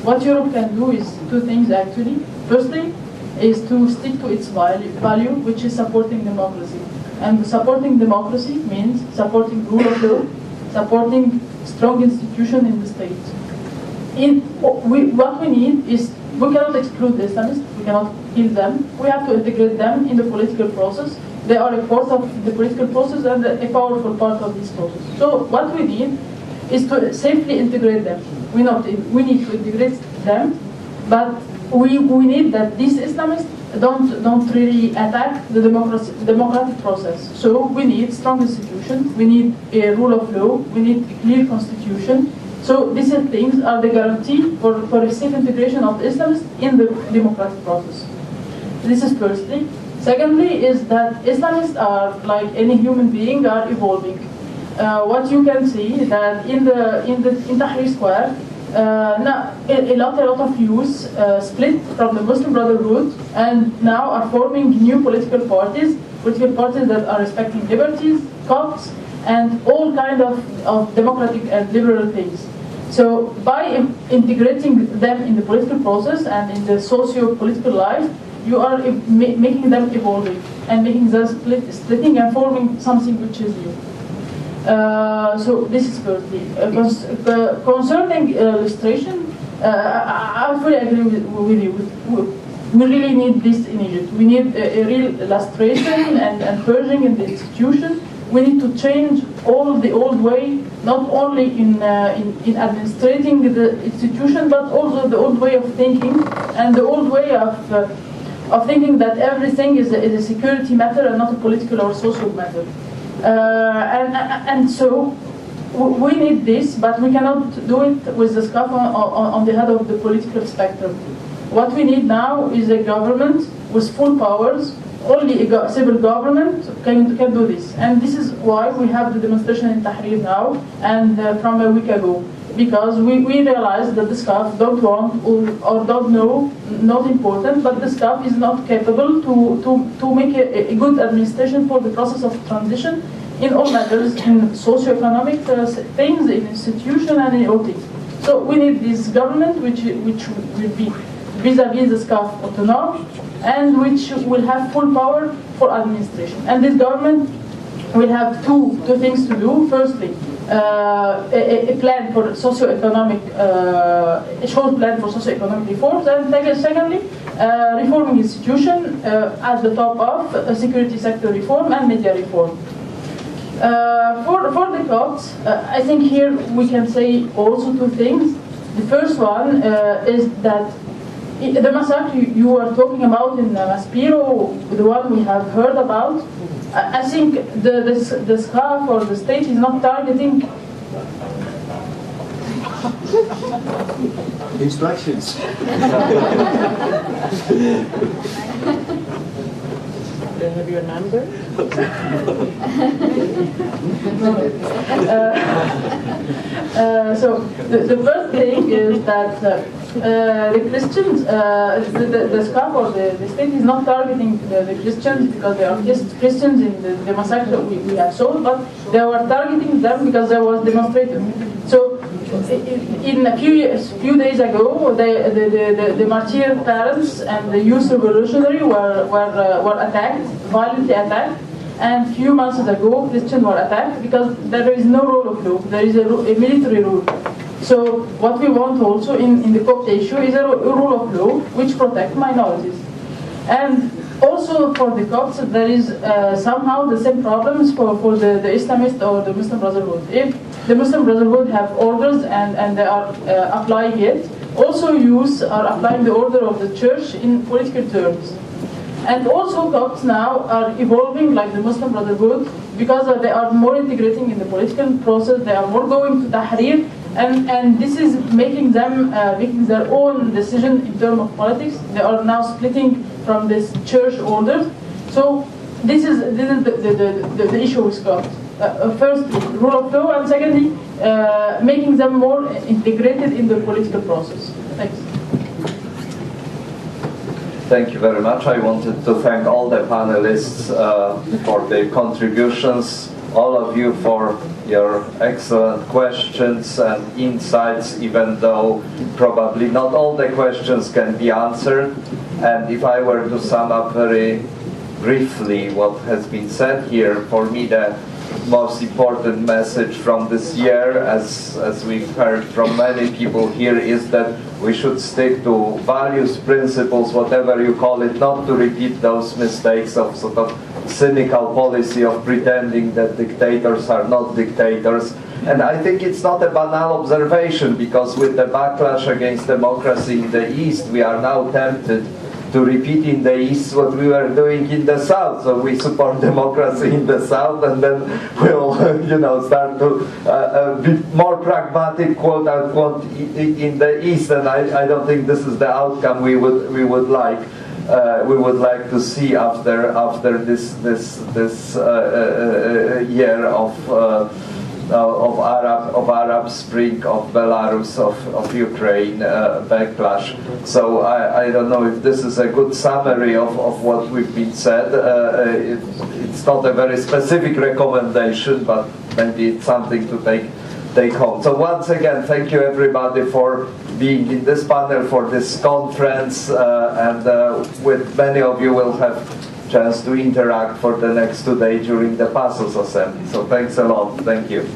What Europe can do is two things actually. Firstly, is to stick to its value, which is supporting democracy. And supporting democracy means supporting rule of law, supporting strong institution in the state. What we need is, we cannot exclude the Islamists, we cannot kill them, we have to integrate them in the political process. They are a part of the political process and a powerful part of this process. So what we need is to safely integrate them. We need to integrate them, but we need that these Islamists don't really attack the democratic process. So we need strong institutions, we need a rule of law, we need a clear constitution. So these things are the guarantee for a safe integration of Islamists in the democratic process. This is firstly. Secondly is that Islamists are, like any human being, are evolving. What you can see that in Tahrir Square, now a lot of youth split from the Muslim Brotherhood and now are forming new political parties that are respecting liberties, Copts, and all kind of democratic and liberal things. So by integrating them in the political process and in the socio-political life, you are making them evolving and making them splitting and forming something which is new. So this is firstly. Concerning illustration, I fully agree with you. We really need this in Egypt. We need a real illustration and purging in the institution. We need to change all the old way, not only in administrating the institution, but also the old way of thinking and the old way of thinking that everything is a security matter and not a political or social matter. And so we need this, but we cannot do it with the scarf on the head of the political spectrum. What we need now is a government with full powers only a civil government can do this. And this is why we have the demonstration in Tahrir now and from a week ago. Because we realize that the SCAF don't want or don't know, not important, but the SCAF is not capable to make a good administration for the process of transition in all matters, in socio-economic things, in institution and in all things. So we need this government which will be vis-à-vis the SCAF autonomous and which will have full power for administration. And this government will have two things to do. Firstly, a plan for socio-economic, a short plan for socio-economic reforms, and secondly, reforming institution at the top of security sector reform and media reform. For the Copts, I think here we can say also two things. The first one is that the massacre you are talking about in Maspero, the one we have heard about, I think the SCAF or the state is not targeting instructions. Do you have your number? So the first thing is that the Christians, the SCAF or the state is not targeting the Christians because they are Christians in the massacre we have saw, but they were targeting them because there was demonstration. So in a few days ago, the martyr parents and the youth revolutionary were attacked, violently attacked, and few months ago Christians were attacked because there is no rule of law, there is a military rule. So what we want also in the Copt issue is a rule of law which protects minorities. And also for the Copts there is somehow the same problems for the Islamist or the Muslim Brotherhood. If the Muslim Brotherhood have orders and they are applying it, also youths are applying the order of the church in political terms. And also Copts now are evolving like the Muslim Brotherhood because they are more integrating in the political process, they are more going to Tahrir, and this is making them making their own decision in terms of politics. They are now splitting from this church order. So this is the issue with Copts. First, rule of law, and secondly, making them more integrated in the political process. Thanks. Thank you very much. I wanted to thank all the panelists for their contributions, all of you for your excellent questions and insights, even though probably not all the questions can be answered. And if I were to sum up very briefly what has been said here, for me the most important message from this year, as we've heard from many people here, is that we should stick to values, principles, whatever you call it, not to repeat those mistakes of sort of cynical policy of pretending that dictators are not dictators. And I think it's not a banal observation, because with the backlash against democracy in the East, we are now tempted to repeat in the East what we were doing in the South. So we support democracy in the South, and then we'll, start to be more pragmatic, quote unquote, in the East. And I don't think this is the outcome we would like. We would like to see after this year of Arab Spring, of Belarus, of Ukraine backlash. So I don't know if this is a good summary of what we've been said. It's not a very specific recommendation, but maybe it's something to take home. So once again, thank you everybody for being in this panel, for this conference, and with many of you will have chance to interact for the next 2 days during the PASOS assembly. So thanks a lot. Thank you.